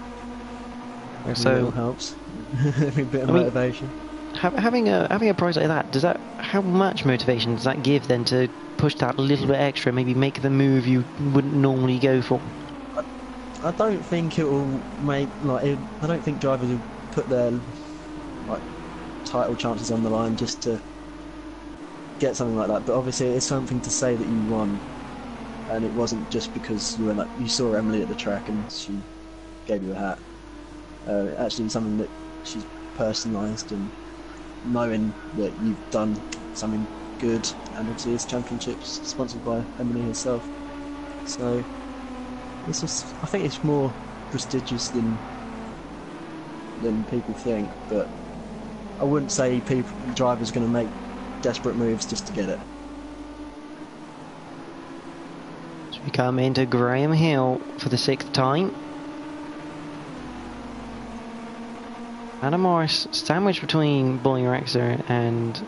So helps. Every bit of motivation. Having a prize like that, how much motivation does that give then to push that a little bit extra, maybe make the move you wouldn't normally go for? I don't think it will make I don't think drivers will put their title chances on the line just to get something like that. But obviously, it's something to say that you won, and it wasn't just because you saw Emily at the track and she gave you a hat. Actually, something that she's personalised and knowing that you've done something good, and obviously this championship's sponsored by Emily herself. So I think it's more prestigious than people think, but I wouldn't say drivers are going to make desperate moves just to get it. So we come into Graham Hill for the 6th time. Adam Morris sandwiched between Boyer-Exer and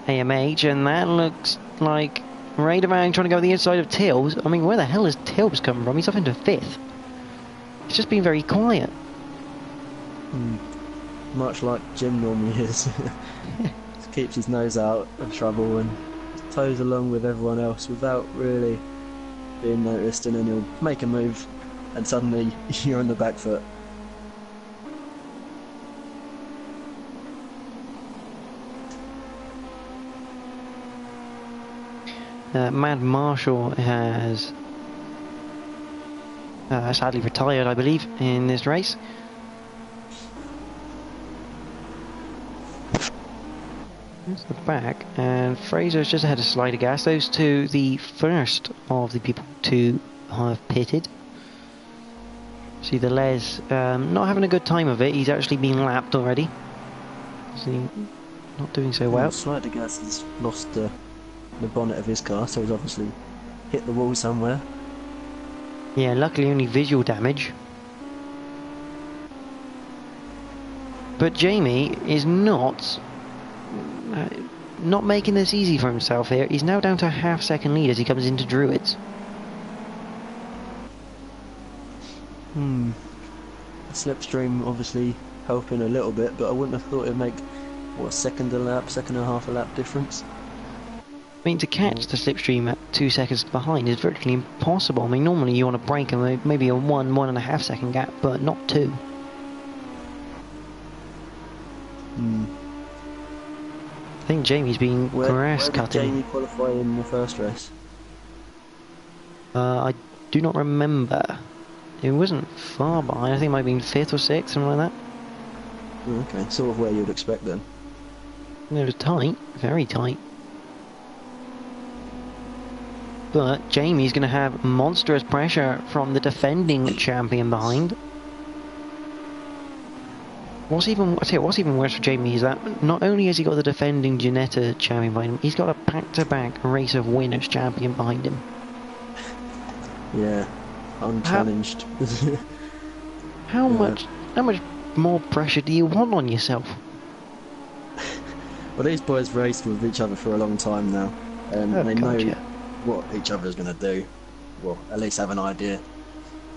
AMH, and that looks like Raidavang trying to go the inside of Tills. I mean, where the hell has Tills come from? He's up into 5th. He's just been very quiet. Much like Jim normally is. Just keeps his nose out of trouble and toes along with everyone else without really being noticed, and then he'll make a move and suddenly you're on the back foot. Mad Marshall has sadly retired, I believe, in this race. There's the back, and Fraser's just ahead of Slidergas. Those two, the first of the people to have pitted. See the Les not having a good time of it. He's actually been lapped already. See, not doing so well. Slidergas has lost the bonnet of his car, so he's obviously hit the wall somewhere. Yeah, luckily only visual damage. But Jamie is not making this easy for himself here. He's now down to a half-second lead as he comes into Druids. slipstream obviously helping a little bit, but I wouldn't have thought it'd make, what, second and a half a lap difference. I mean, to catch the slipstream at 2 seconds behind is virtually impossible. I mean, normally you want to break maybe a 1.5 second gap, but not 2. I think Jamie's been grass cutting. Where did Jamie qualify in the first race? I do not remember. It wasn't far behind. I think it might have been 5th or 6th, something like that. Okay, sort of where you'd expect then. It was tight, very tight. But Jamie's going to have monstrous pressure from the defending champion behind. What's even worse for Jamie is that not only has he got the defending Ginetta champion behind him, he's got a back-to-back race of winners champion behind him. Yeah, unchallenged. How much more pressure do you want on yourself? Well, these boys raced with each other for a long time now, and they know what each other's going to do. Well, at least have an idea.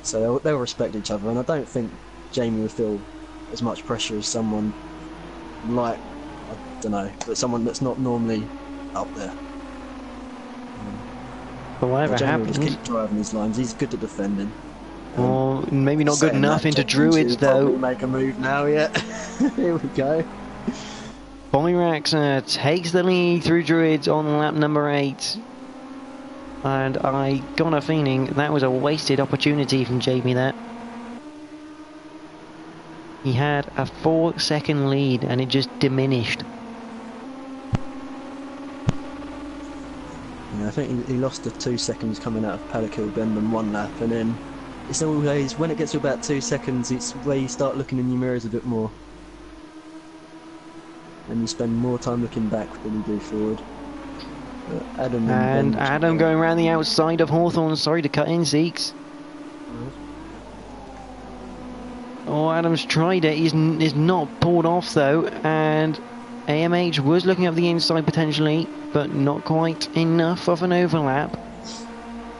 So they'll respect each other, and I don't think Jamie would feel as much pressure as someone like, I don't know, but someone that's not normally up there. But whatever happens, just keep driving these lines. He's good at defending. Well, maybe not good enough into Druids though. Make a move now, yeah. Here we go. Boyrax takes the lead through Druids on lap number 8. And I got a feeling that was a wasted opportunity from Jamie there. He had a 4-second lead and it just diminished. Yeah, I think he lost the 2 seconds coming out of Paddock Hill Bend on one lap, and then it's always, when it gets to about 2 seconds, it's where you start looking in your mirrors a bit more. And you spend more time looking back than you do forward. Adam going around the outside of Hawthorne. Sorry to cut in, Zeeks. Oh, Adam's tried it. He's not pulled off though, and AMH was looking up the inside potentially, but not quite enough of an overlap.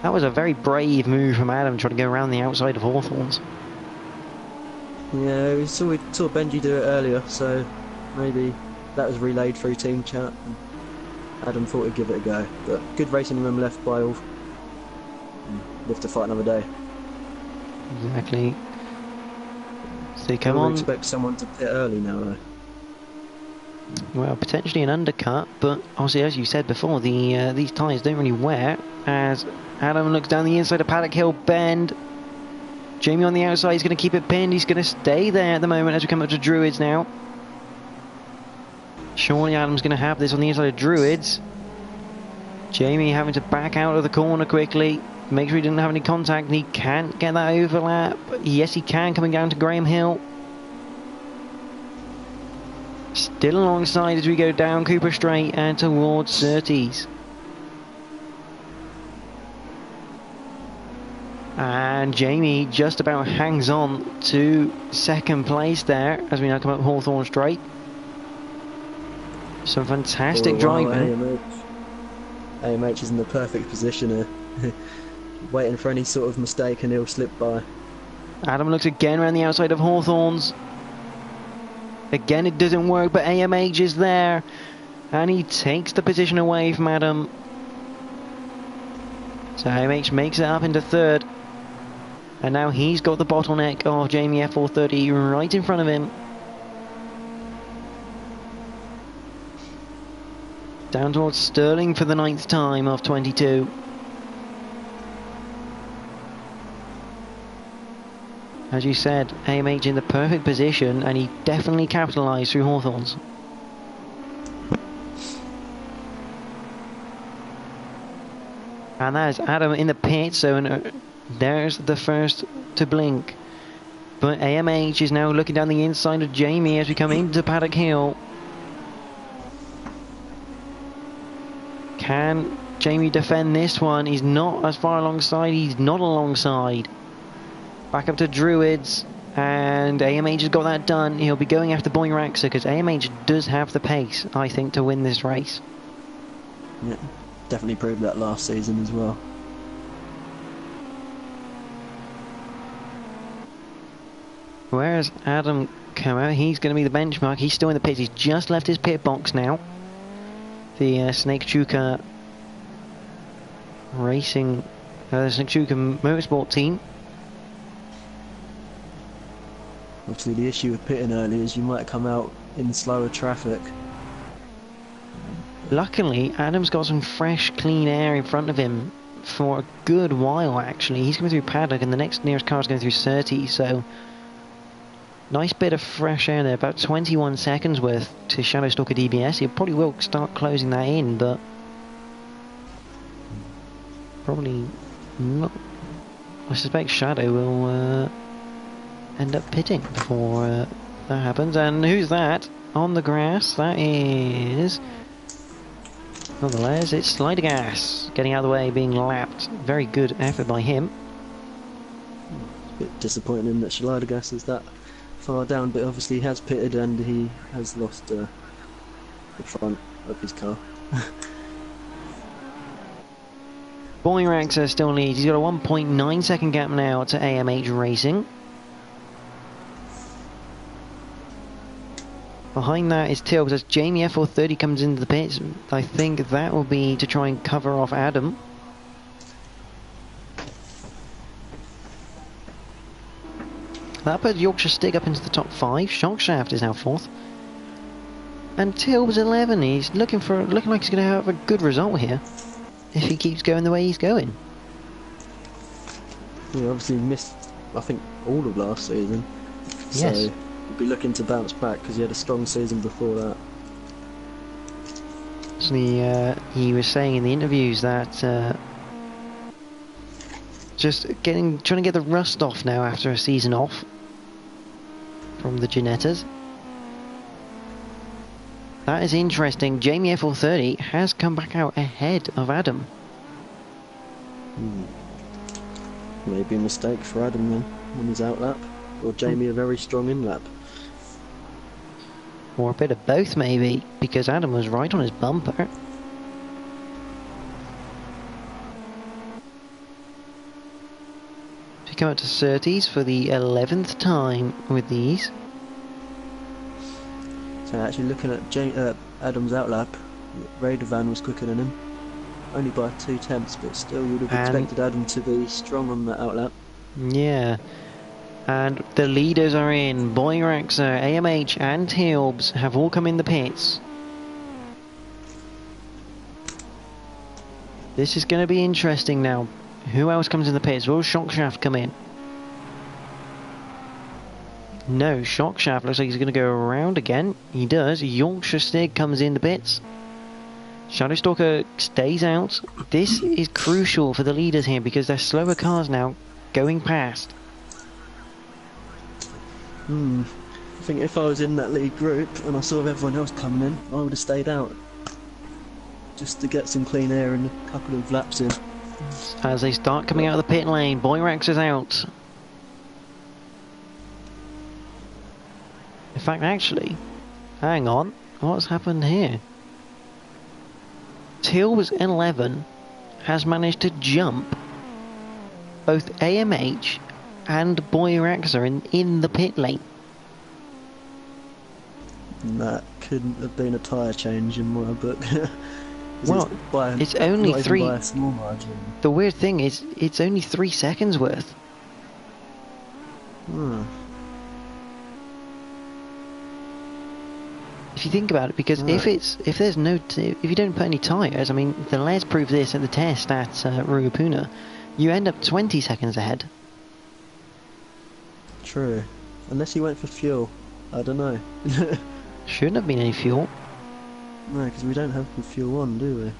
That was a very brave move from Adam, trying to go around the outside of Hawthorne's. Yeah, we saw Benji do it earlier, so maybe that was relayed through team chat. Adam thought he'd give it a go, but good racing room left by all. Live to fight another day. Exactly. So come on. Expect someone to pit early now, though. Well, potentially an undercut, but obviously, as you said before, these tyres don't really wear. As Adam looks down the inside of Paddock Hill Bend, Jamie on the outside is going to keep it pinned. He's going to stay there at the moment as we come up to Druids now. Surely Adam's going to have this on the inside of Druids. Jamie having to back out of the corner quickly. Make sure he didn't have any contact, and he can't get that overlap. Yes, he can, coming down to Graham Hill. Still alongside as we go down Cooper Straight and towards Surtees. And Jamie just about hangs on to second place there as we now come up Hawthorne Straight. Some fantastic driving. AMH is in the perfect position here. Waiting for any sort of mistake and he'll slip by. Adam looks again around the outside of Hawthorne's. Again it doesn't work, but AMH is there. And he takes the position away from Adam. So AMH makes it up into third. And now he's got the bottleneck of Jamie F430 right in front of him. Down towards Sterling for the 9th time of 22. As you said, AMH in the perfect position, and he definitely capitalised through Hawthorne's. And that is Adam in the pit, so there's the first to blink. But AMH is now looking down the inside of Jamie as we come into Paddock Hill. Can Jamie defend this one? He's not as far alongside, he's not alongside. Back up to Druids, and AMH has got that done. He'll be going after Boyraxa because AMH does have the pace, I think, to win this race. Yeah, definitely proved that last season as well. Where's Adam come out? He's going to be the benchmark. He's still in the pits. He's just left his pit box now. The Snake Chuka Racing, the Snake Chuka Motorsport team. Obviously, the issue with pitting early is you might come out in slower traffic. Luckily, Adam's got some fresh, clean air in front of him for a good while, actually. He's going through paddock, and the next nearest car is going through 30, so nice bit of fresh air there, about 21 seconds worth to Shadow Stalker DBS. He probably will start closing that in, but probably not. I suspect Shadow will end up pitting before that happens. And who's that on the grass? That is, nonetheless, it's Slidergas getting out of the way, being lapped. Very good effort by him. A bit disappointing that Slidergas is that far down, but obviously he has pitted and he has lost the front of his car. Boyrax still leads. He's got a 1.9 second gap now to AMH Racing. Behind that is Till, as Jamie F430 comes into the pits. I think that will be to try and cover off Adam. That put Yorkshire Stig up into the top 5. Shockshaft is now 4th. And Till was 11. He's looking like he's going to have a good result here if he keeps going the way he's going. He obviously missed, I think, all of last season. Yes. So he'll be looking to bounce back because he had a strong season before that. So he was saying in the interviews that just trying to get the rust off now after a season off from the Ginettas. That is interesting. Jamie F430 has come back out ahead of Adam. Maybe a mistake for Adam then on his outlap, or Jamie a very strong in-lap. Or a bit of both maybe, because Adam was right on his bumper. We come out to 30s for the 11th time with these. So actually looking at Adam's outlap, Rd1 was quicker than him. Only by 2 tenths, but still you would have expected Adam to be strong on that outlap. Yeah. And the leaders are in. Boyraxer, AMH and Tilbs have all come in the pits. This is going to be interesting now. Who else comes in the pits? Will Shockshaft come in? No, Shockshaft looks like he's going to go around again. He does. Yorkshire Stig comes in the pits. Shadowstalker stays out. This is crucial for the leaders here because they're slower cars now going past. I think if I was in that lead group and I saw everyone else coming in, I would have stayed out. Just to get some clean air and a couple of laps in. As they start coming out of the pit lane, Boyrax is out. In fact, actually, hang on, what's happened here? Till was 11, has managed to jump both AMH and Boyraxer in the pit lane. That couldn't have been a tyre change in my book. Well, it's only not 3. Even by a small margin. The weird thing is, it's only 3 seconds worth. If you think about it, because if you don't put any tyres, I mean, the Les proved this at the test at Ruapuna, you end up 20 seconds ahead. True. Unless he went for fuel. I don't know. Shouldn't have been any fuel. No, because we don't have the fuel on, do we?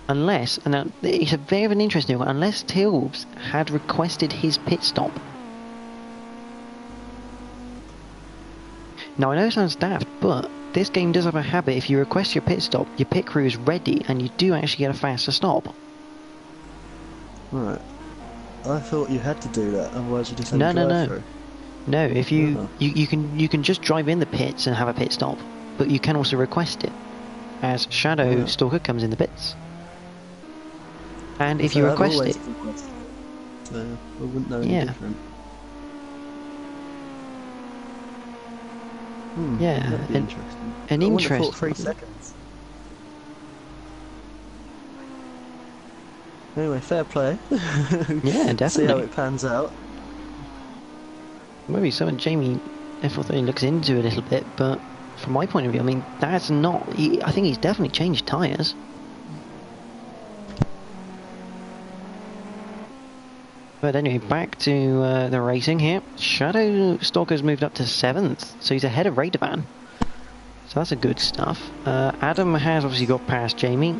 Unless, and now, it's a very interesting one, unless Tilbs had requested his pit stop. Now I know it sounds daft, but this game does have a habit, if you request your pit stop, your pit crew is ready and you do actually get a faster stop. Right. I thought you had to do that, otherwise you just had No, to drive through. No, if you can just drive in the pits and have a pit stop, but you can also request it, as Shadow Stalker comes in the pits. And if you request it, so I wouldn't know any different. Yeah, that'd be an interesting. an I wouldn't have thought interesting. 3 seconds. Anyway, fair play. Yeah, See how definitely. it pans out. Maybe something Jamie F13 looks into a little bit, but from my point of view, I mean, that's not. I think he's definitely changed tyres. But anyway, back to the racing here. Shadow Stalker's moved up to 7th, so he's ahead of Rd1. So that's a good stuff. Adam has obviously got past Jamie,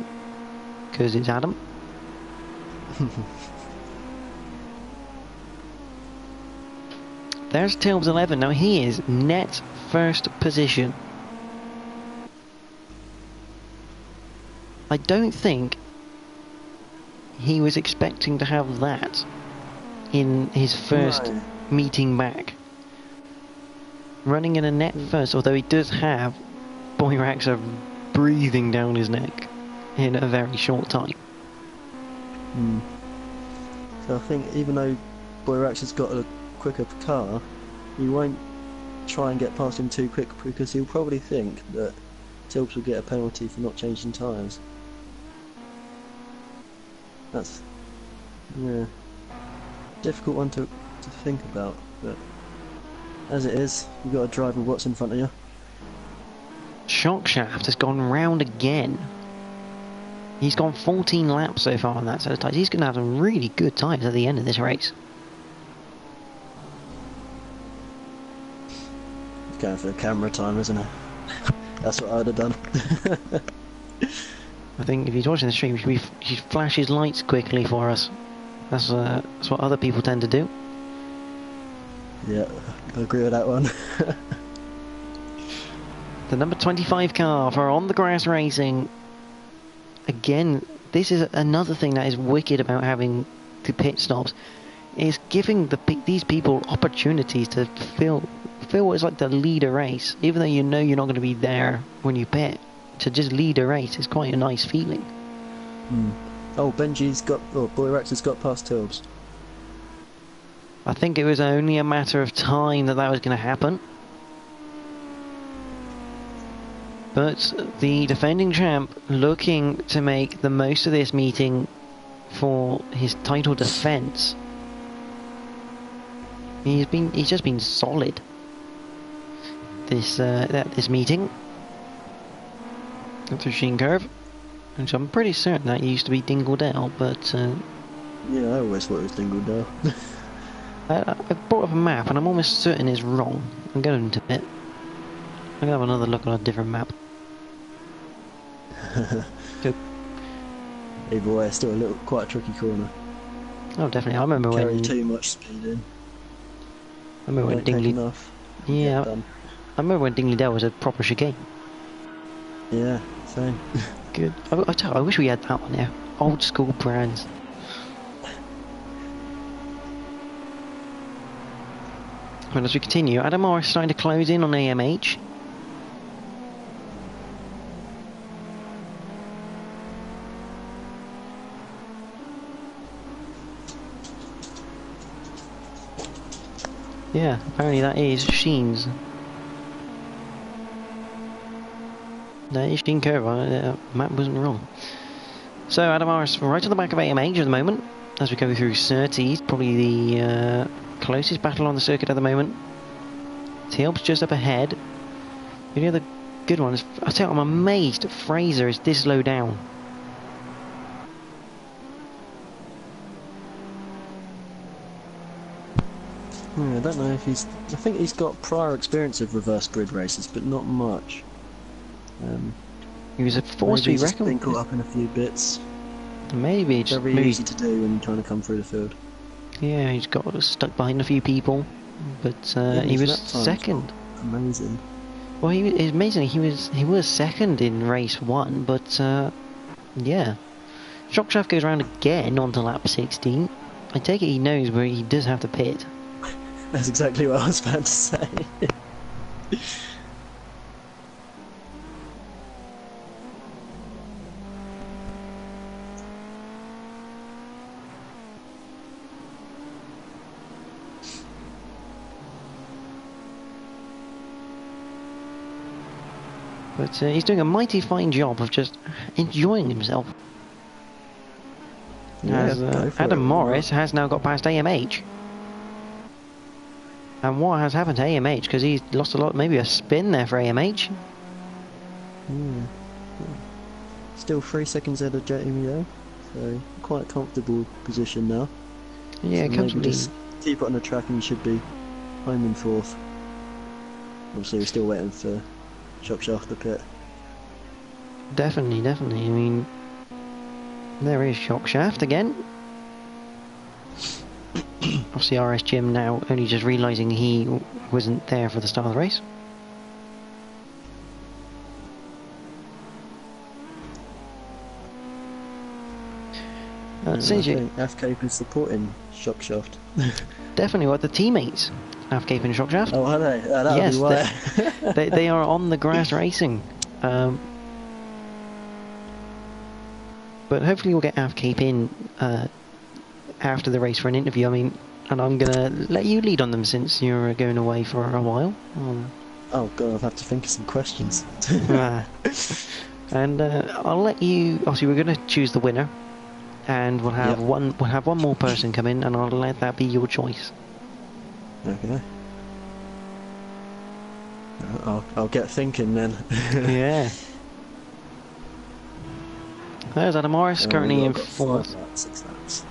because it's Adam. There's Tilbs 11. Now he is net first position. I don't think he was expecting to have that in his first No. meeting back. Running in a net first, although he does have Boyraxer breathing down his neck in a very short time. So I think even though Boyrax has got a quicker car, he won't try and get past him too quick because he'll probably think that Tilps will get a penalty for not changing tyres. That's difficult one to think about, but as it is, you've got to drive with what's in front of you. Shockshaft has gone round again. He's gone 14 laps so far on that set of tyres. He's going to have some really good times at the end of this race. Going for camera time, isn't it? That's what I'd have done. I think if he's watching the stream, he should flash his lights quickly for us. That's what other people tend to do. Yeah, I agree with that one. The number 25 car for On The Grass Racing. Again, this is another thing that is wicked about having the pit stops. Is giving these people opportunities to feel what it's like to lead a race, even though you know you're not going to be there when you pit. To just lead a race is quite a nice feeling. Oh, Boyrax has got past Tilbs. I think it was only a matter of time that was going to happen. But the defending champ looking to make the most of this meeting for his title defence. He's just been solid this meeting. Through Sheen Curve, which I'm pretty certain that used to be Dingledale, but Yeah, I always thought it was Dingledale. I brought up a map and I'm almost certain it's wrong. I'm going to it. I'm gonna have another look on a different map. Good. Either way, it's still quite a tricky corner. Oh, definitely. I remember Carry when. too much speed in. I remember when Don't take Dingley. enough. Yeah, Get done. I remember when Dingledale was a proper chicane. Yeah, same. Good. I wish we had that one there. Old school brands. Well, as we continue, Adam Morris starting to close in on AMH. Yeah, apparently that is Sheen's. That is Sheen Curve, map wasn't wrong. So Adam Morris right on the back of AMH at the moment, as we go through Surtees, probably the closest battle on the circuit at the moment. Tilb's just up ahead. The other good one is, I tell you, I'm amazed Fraser is this low down. I don't know if he's... I think he's got prior experience of reverse grid races, but not much. He was a force to maybe be he's just been reckoned caught with. up in a few bits. Maybe just Very maybe, easy to do when you're trying to come through the field. yeah, he's got stuck behind a few people, but Yeah, he his was lap time's second. Amazing. Well, it's amazing. He was second in race 1, but yeah. Shockshaft goes around again onto lap 16. I take it he knows where he does have to pit. That's exactly what I was about to say. But he's doing a mighty fine job of just enjoying himself. Yeah, As go for Adam it. Morris has now got past AMH. And what has happened to AMH? Because he's lost a lot, maybe a spin there for AMH. Hmm. Still 3 seconds ahead of Jamie though, so quite comfortable position now. Yeah, So maybe comfortably. just keep it on the track and you should be home in 4th. Obviously we're still waiting for Shockshaft to pit. Definitely, definitely. I mean, there is Shockshaft again. Obviously RS Jim now only just realising he wasn't there for the start of the race. I Since you think AFCAPE is supporting Shockshaft. definitely what the teammates have Cape and Shockshaft. Oh, are they? That'll Yes, be why. they are on the grass racing. But hopefully we'll get AFCAPE in after the race for an interview. I mean, and I'm gonna let you lead on them since you're going away for a while. Oh god, I'll have to think of some questions. And I'll let you. Obviously, we're gonna choose the winner, and we'll have Yep. one more person come in, and I'll let that be your choice. Okay. I'll get thinking then. Yeah. There's Adam Morris, currently in I've got 4th. 5 laps, 6 laps.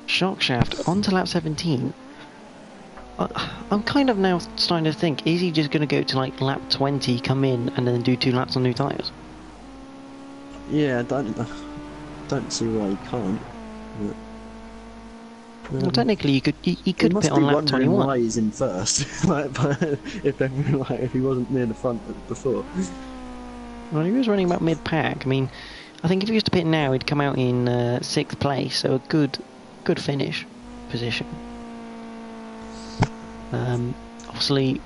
Shockshaft on to lap 17. I'm kind of now starting to think, is he just going to go to like lap 20, come in, and then do 2 laps on new tyres? Yeah, I don't see why he can't. But, Well, technically, he could must pit be on lap wondering 21. why he's in first. But if he wasn't near the front before. Well, he was running about mid-pack. I mean, I think if he was to pit now, he'd come out in 6th place, so a good finish position. Obviously,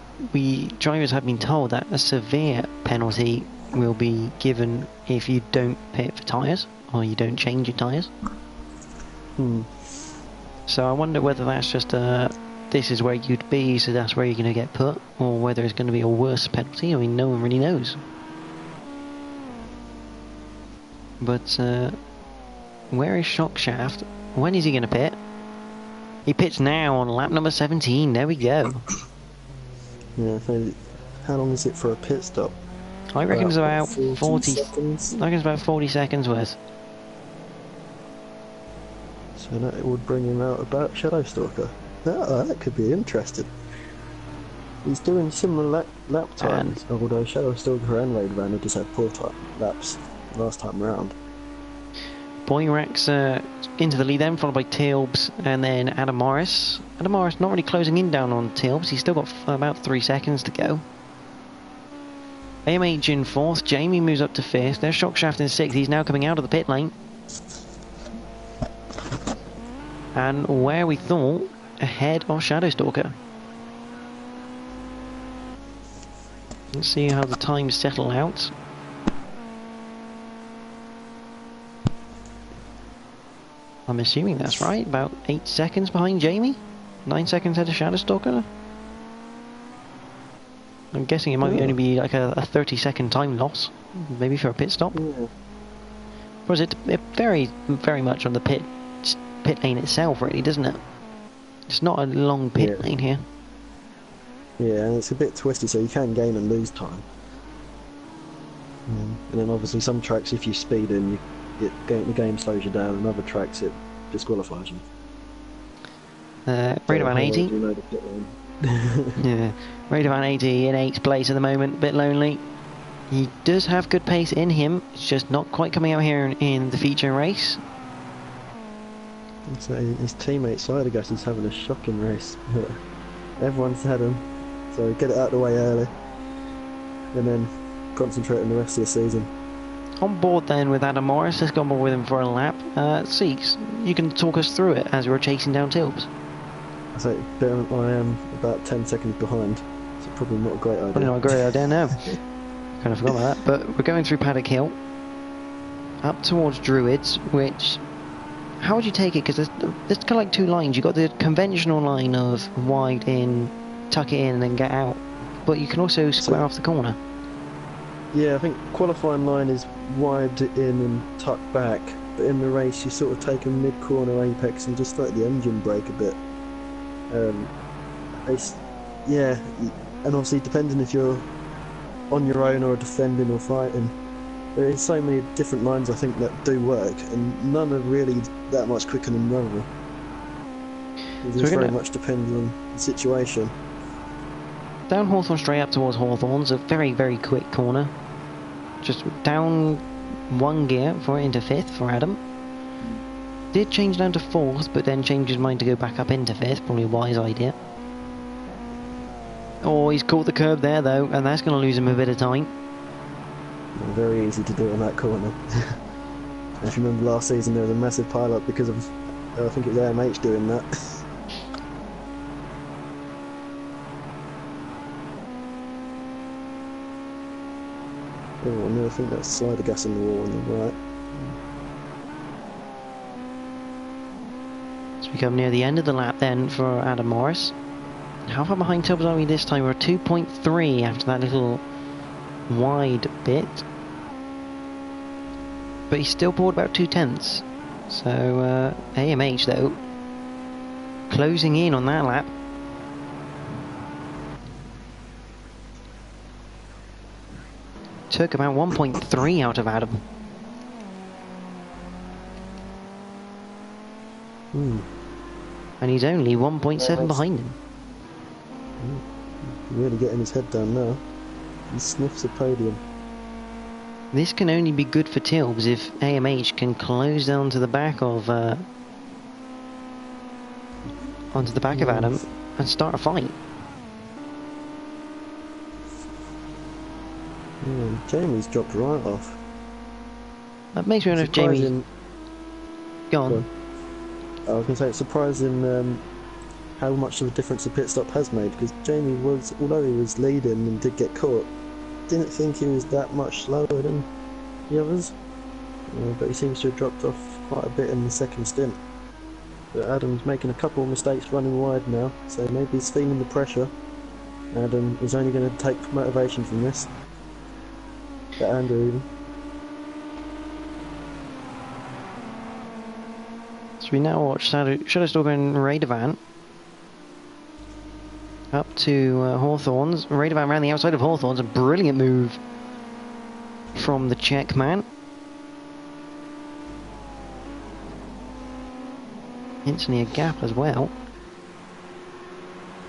drivers have been told that a severe penalty will be given if you don't pit for tyres, or you don't change your tyres. So I wonder whether that's just this is where you'd be, so that's where you're going to get put, or whether it's going to be a worse penalty. I mean, no one really knows. But where is Shockshaft? When is he going to pit? He pits now on lap number 17. There we go. Yeah, so how long is it for a pit stop? I reckon it's about 40 seconds. I reckon it's about 40 seconds worth. So that would bring him out about Shadowstalker. That could be interesting. He's doing similar lap times, although Shadowstalker and Rd1 had just had poor laps last time round. Boyrax into the lead then, followed by Tilbs and then Adam Morris. Adam Morris not really closing in down on Tilbs. He's still got about 3 seconds to go. AMH in 4th. Jamie moves up to 5th. There's Shockshaft in 6th. He's now coming out of the pit lane. And where we thought, ahead of Shadowstalker. Let's see how the times settle out. I'm assuming that's right, about 8 seconds behind Jamie? 9 seconds ahead of Shadowstalker? I'm guessing it might only be like a 30-second time loss, maybe for a pit stop. Yeah. Or is it varies very much on the pit lane itself, really, doesn't it? It's not a long pit lane here. Yeah, and it's a bit twisty, so you can gain and lose time. And then obviously some tracks, if you speed in, the game slows you down, and other tracks it disqualifies you. Radiovan 80. Yeah, Radiovan 80 in 8th place at the moment, bit lonely. He does have good pace in him, it's just not quite coming out here in the feature race. So his teammate Sidergas is having a shocking race. Everyone's had him, so get it out of the way early, and then concentrate on the rest of the season. On board then with Adam Morris, let's go on board with him for a lap. Seeks, you can talk us through it as we're chasing down Tilbs. I say, I am about 10 seconds behind, so probably not a great idea. Probably not a great idea, no. Kind of forgot about that, but we're going through Paddock Hill, up towards Druids, which, how would you take it? Because there's kind of like 2 lines. You've got the conventional line of wide in tuck it in and then get out. But you can also square off the corner. Yeah, I think qualifying line is wide in and tuck back, but in the race you sort of take a mid-corner apex and just let the engine brake a bit. Yeah, and obviously depending if you're on your own or defending or fighting, there is so many different lines I think that do work, and none are really that much quicker than the other. It just very much depends on the situation. Down Hawthorne straight up towards Hawthorne's a very, very quick corner. Just down one gear for into 5th for Adam. Did change down to 4th, but then changed his mind to go back up into 5th. Probably a wise idea. Oh, he's caught the curb there though, and that's going to lose him a bit of time. Very easy to do on that corner. If you remember last season, there was a massive pile-up because of, I think it was AMH doing that. Oh, no, I think that's slider gas in the wall on the right. As we come near the end of the lap then for Adam Morris. How far behind Tubbs are we this time? We're 2.3 after that little wide bit. But he's still pulled about 2/10. So AMH though, closing in on that lap. Took about 1.3 out of Adam. And he's only 1.7 behind him. Really getting his head down now. He sniffs a podium. This can only be good for Tilbs if AMH can close down to the back of onto the back of Adam and start a fight. Yeah, Jamie's dropped right off. That makes me wonder if Jamie... Go on. I was going to say, it's surprising how much of a difference the pit stop has made, because Jamie was, although he was leading and did get caught, didn't think he was that much slower than the others. But he seems to have dropped off quite a bit in the second stint. But Adam's making a couple of mistakes running wide now, so maybe he's feeling the pressure. Adam is only going to take motivation from this. But Andrew even. So we now watch Shutterstock and Rd1 up to Hawthorne's. Rd1 around the outside of Hawthorne's, a brilliant move from the Czech man. Instantly a gap as well.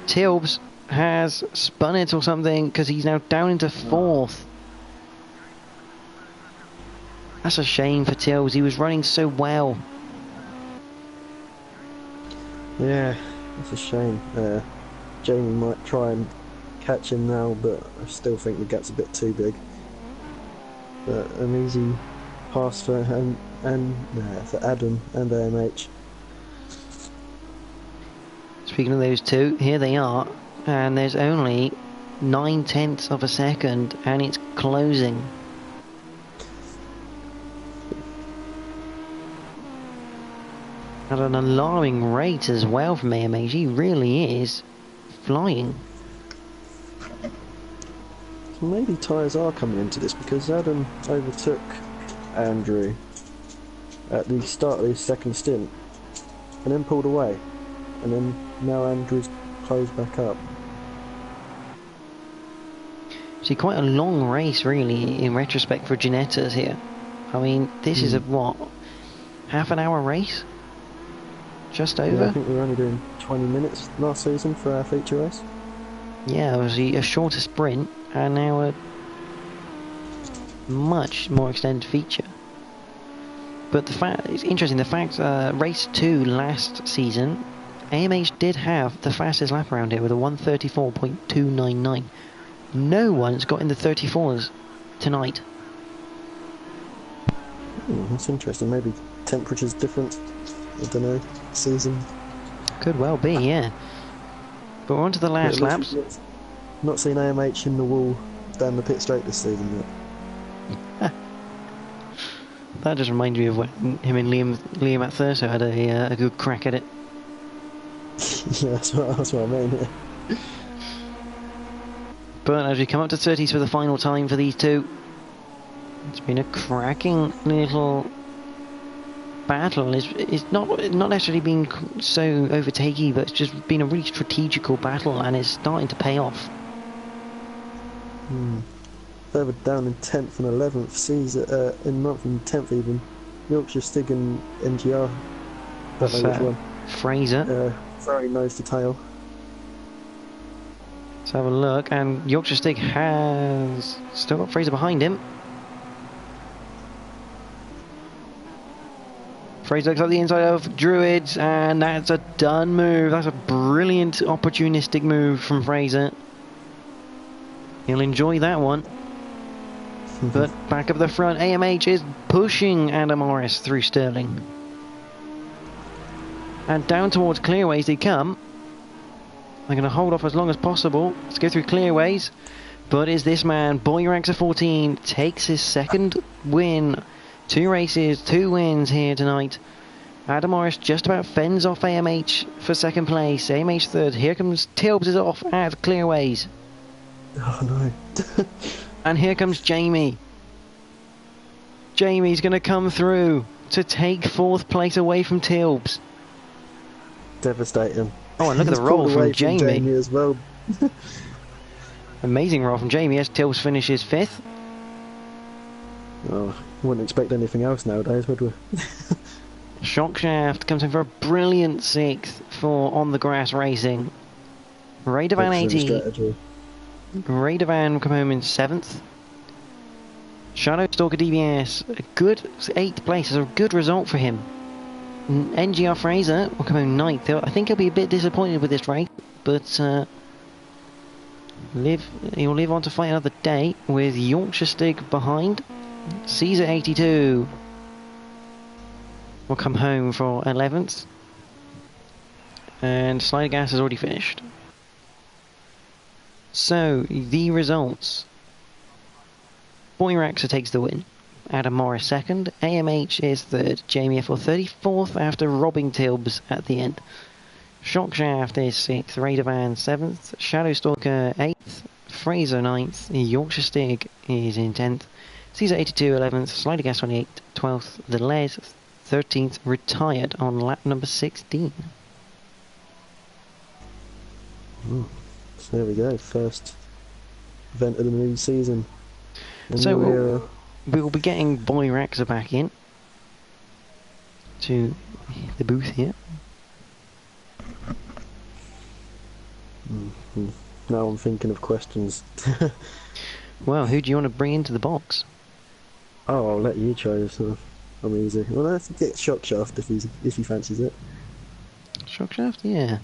Tilbs has spun it or something because he's now down into 4th. That's a shame for Tilbs, he was running so well. Yeah, that's a shame. Jamie might try and catch him now, but I still think the gap's a bit too big. But an easy pass for Adam and AMH. Speaking of those two, here they are, and there's only 9/10 of a second, and it's closing. At an alarming rate as well from AMH, he really is flying. So maybe tyres are coming into this, because Adam overtook Andrew at the start of his second stint and then pulled away, and then now Andrew's closed back up. See, quite a long race really in retrospect for Ginetta's here. I mean, this is a what, half an hour race? Just over? Yeah, I think we were only doing 20 minutes last season for our feature race. Yeah, it was a shorter sprint, and now a much more extended feature. But the fact, it's interesting, the fact, race 2 last season, AMH did have the fastest lap around here with a 1:34.299. No one's got in the 34s tonight. That's interesting, maybe temperature's different. I don't know, season. Could well be, yeah. But we're on to the last laps. Not seen AMH in the wall down the pit straight this season yet. That just reminds me of when him and Liam at Thurso had a good crack at it. Yeah, that's what I mean. Yeah. But as we come up to 30s for the final time for these two, it's been a cracking little battle. It's not necessarily been so overtakey, but it's just been a really strategical battle, and it's starting to pay off. Further down in 10th and 11th, Caesar in 9th and 10th even. Yorkshire Stig and NGR. Don't know which one. Fraser. Very nose to tail. Let's have a look, and Yorkshire Stig has still got Fraser behind him. Fraser looks up the inside of Druids, and that's a done move. That's a brilliant opportunistic move from Fraser. He'll enjoy that one. But back up the front, AMH is pushing Adam Morris through Stirling. And down towards Clearways they come. They're going to hold off as long as possible. Let's go through Clearways. But is this man, Boyraxa 14, takes his second win. 2 races, 2 wins here tonight. Adam Morris just about fends off AMH for second place. AMH third. Here comes Tilbs is off at Clearways. Oh no. And here comes Jamie. Jamie's going to come through to take 4th place away from Tilbs. Devastating. Oh, and look at the roll from Jamie. As well. Amazing roll from Jamie as Tilbs finishes 5th. Oh, wouldn't expect anything else nowadays, would we? Shockshaft comes in for a brilliant 6th for on the grass racing. Radovan 80. Radovan will come home in 7th. Shadowstalker DBS, a good 8th place, is a good result for him. NGR Fraser will come home 9th. I think he'll be a bit disappointed with this race, but he'll live on to fight another day with Yorkshire Stig behind. Caesar 82 will come home for 11th. And Slider Gas has already finished. So, the results. Boyraxa takes the win. Adam Morris 2nd. AMH is 3rd. Jamie F. 34th after robbing Tilbs at the end. Shockshaft is 6th. Radovan 7th. Shadowstalker 8th. Fraser 9th. Yorkshire Stig is in 10th. Caesar 82 11th. Slider Gas 28 12th. The Les 13th. Retired on lap number 16. So there we go, first event of the new season. And so we'll be getting Boyraxa back in to the booth here. Now I'm thinking of questions. Well, who do you want to bring into the box? Oh, I'll let you choose. I'm easy. Well, let's get Shockshaft if he fancies it. Shockshaft, yeah.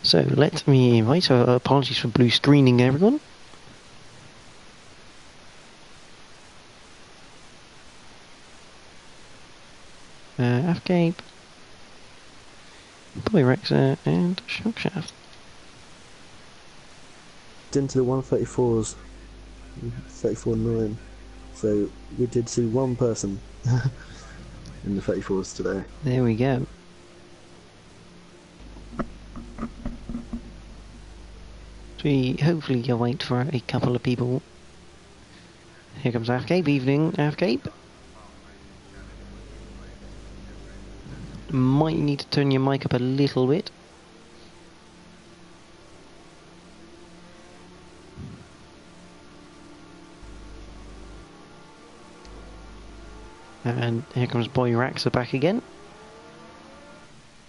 So let me invite, apologies for blue screening everyone. Afgape, Boyraxa and Shockshaft. Into the 134s, 34.9. So we did see one person in the 34s today. There we go. So we hopefully can wait for a couple of people. Here comes Afgape. Evening, Afgape. Might need to turn your mic up a little bit. And here comes Boyraxa back again.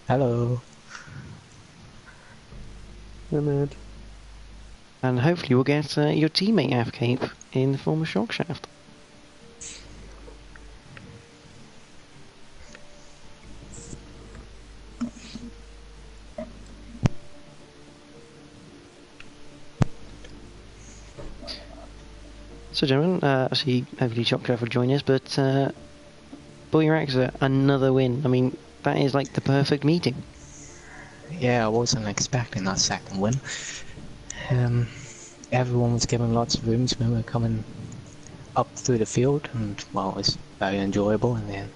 Hello. Hey, Mad. And hopefully we'll get your teammate Afgape in the form of Shockshaft. So gentlemen, obviously hopefully Shockshaft will join us, but Boyraxa, another win. I mean, that is like the perfect meeting. Yeah, I wasn't expecting that second win. Everyone was given lots of rooms when we were coming up through the field, and well, it was very enjoyable. And then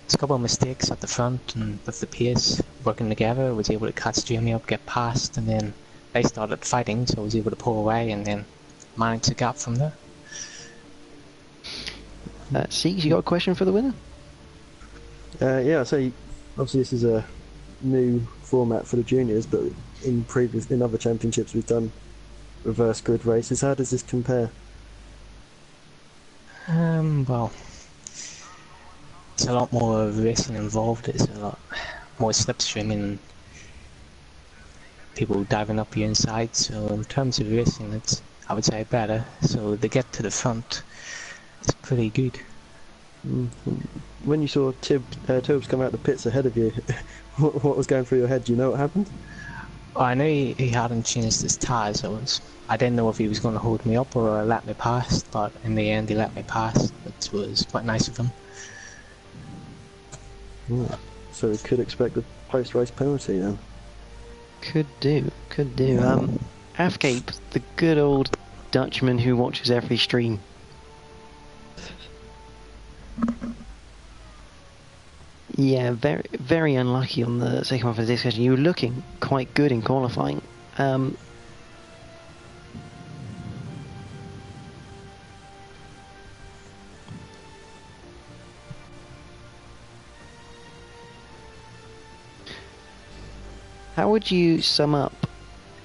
there's a couple of mistakes at the front, and with the pace working together, I was able to catch Jamie up, get past, and then they started fighting, so I was able to pull away and then manage the gap from there. Seeks, you got a question for the winner? Yeah, so obviously this is a new format for the juniors, but in other championships we've done reverse grid races. How does this compare? Well, it's a lot more racing involved. It's a lot more slipstreaming and people diving up your inside. So in terms of racing, it's, I would say, better. So to get to the front, it's pretty good. When you saw Tobes come out the pits ahead of you, what was going through your head? Do you know what happened? I know he hadn't changed his tyres. I didn't know if he was going to hold me up or let me pass, but in the end he let me pass, which was quite nice of him. So we could expect a post-race penalty then? Could do. Afcape, the good old Dutchman who watches every stream. Yeah, very, very unlucky on the second half of this session. You were looking quite good in qualifying. How would you sum up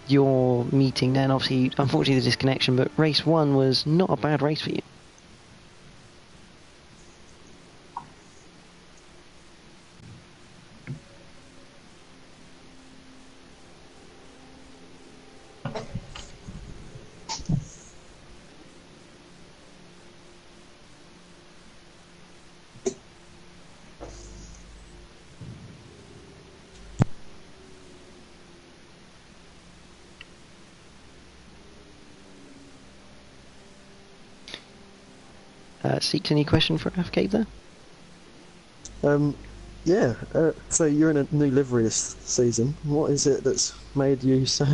your meeting then? Obviously, unfortunately, the disconnection, but race 1 was not a bad race for you. Seeks, any question for Afcape there? Yeah, so you're in a new livery this season. What is it that's made you so...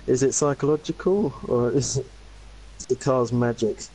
Is it psychological, or is it the car's magic?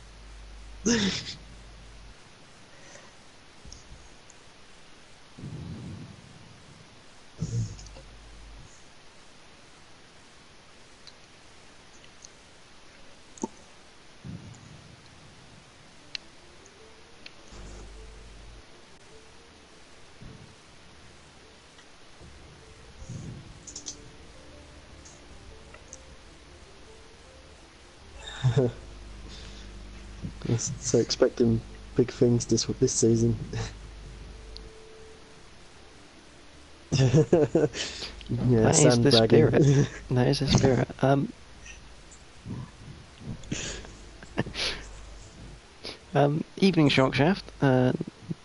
So expecting big things this season. Yeah, that is the spirit. That is the spirit. Evening Shockshaft.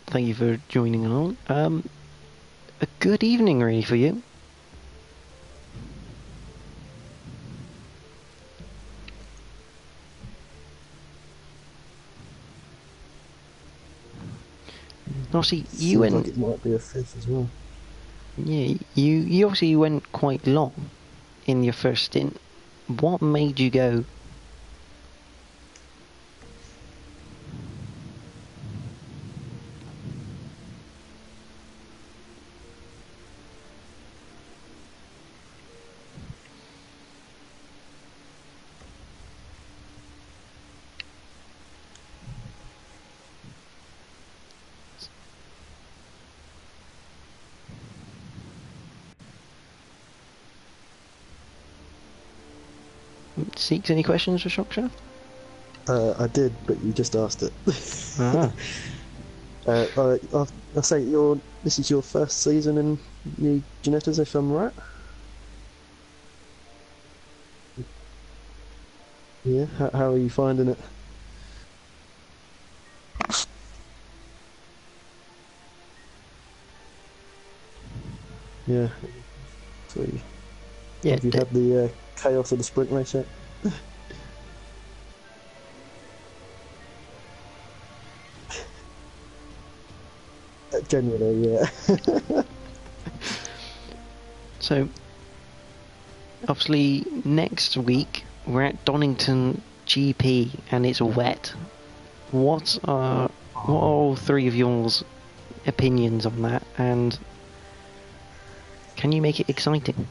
Thank you for joining along. A good evening, really, for you. Obviously, you went. Like it might be a fifth as well. Yeah, you obviously went quite long in your first stint. What made you go? Seeks, any questions for Shockshaft? I did, but you just asked it. Ah. I'll say this is your first season in new Ginettas, if I'm right. Yeah, how are you finding it? Yeah. So Yeah. have you had the chaos of the sprint race yet? Genuinely, yeah. So, obviously, next week we're at Donington GP and it's wet. what are all three of yours opinions on that, and can you make it exciting?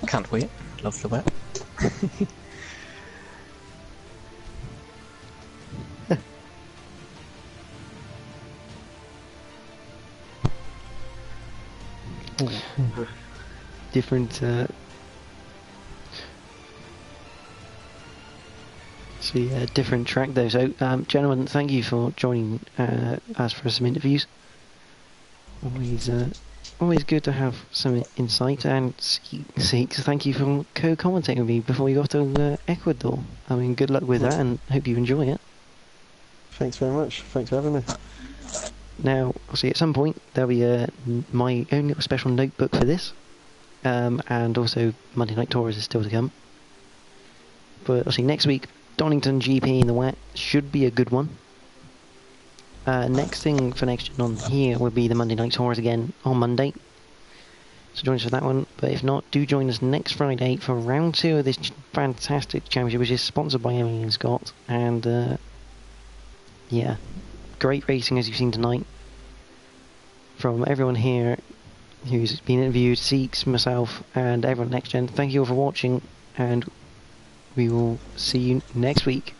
Can't wait. Love the wet. Different. So yeah, different track though. So, gentlemen, thank you for joining us for some interviews. Always good to have some insight. And Seeks, thank you for co-commentating with me before you got to Ecuador. I mean, good luck with that, and hope you enjoy it. Thanks very much. Thanks for having me. Now, obviously, at some point there'll be my own little special notebook for this, and also Monday Night Tours is still to come. But obviously, next week, Donington GP in the wet should be a good one. Next thing for next gen on here will be the Monday Night Tours again on Monday. So join us for that one. But if not, do join us next Friday for round 2 of this fantastic championship, which is sponsored by Emily and Scott. And yeah, great racing as you've seen tonight from everyone here who's been interviewed, Seeks, myself, and everyone at Next Gen. Thank you all for watching, and we will see you next week.